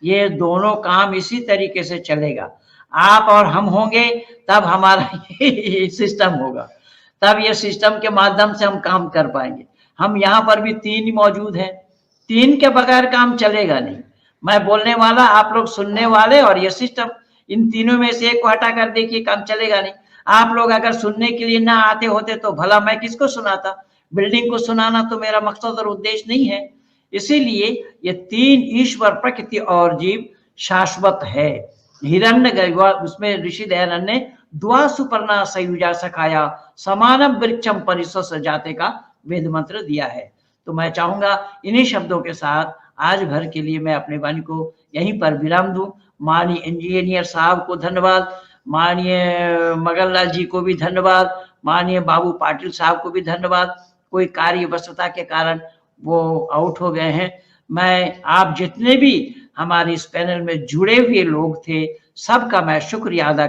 ये दोनों काम इसी तरीके से चलेगा। आप और हम होंगे तब हमारा ये सिस्टम होगा, तब ये सिस्टम के माध्यम से हम काम कर पाएंगे। हम यहाँ पर भी 3 ही मौजूद हैं, 3 के बगैर काम चलेगा नहीं। मैं बोलने वाला, आप लोग सुनने वाले, और ये सिस्टम, इन तीनों में से एक को हटा कर देखिए, काम चलेगा नहीं। आप लोग अगर सुनने के लिए ना आते होते तो भला मैं किसको सुनाता? बिल्डिंग को सुनाना तो मेरा मकसद और उद्देश्य नहीं है। इसीलिए ये 3 ईश्वर, प्रकृति और जीव शाश्वत है। हिरण्य गर्भ, उसमें ऋषि दयानंद ने द्वा सुपर्णा सयुजा सखाया समानम वृक्षम परिसस जाते का वेद मंत्र दिया है। तो मैं चाहूंगा इन्हीं शब्दों के साथ आज भर के लिए मैं अपने वाणी को यहीं पर विराम दूं। माननीय इंजीनियर साहब को धन्यवाद, माननीय मगनलाल जी को भी धन्यवाद, माननीय बाबू पाटिल साहब को भी धन्यवाद। कोई कार्यव्यस्तता के कारण वो आउट हो गए हैं। मैं, आप जितने भी हमारे इस पैनल में जुड़े हुए लोग थे, सबका मैं शुक्रिया अदा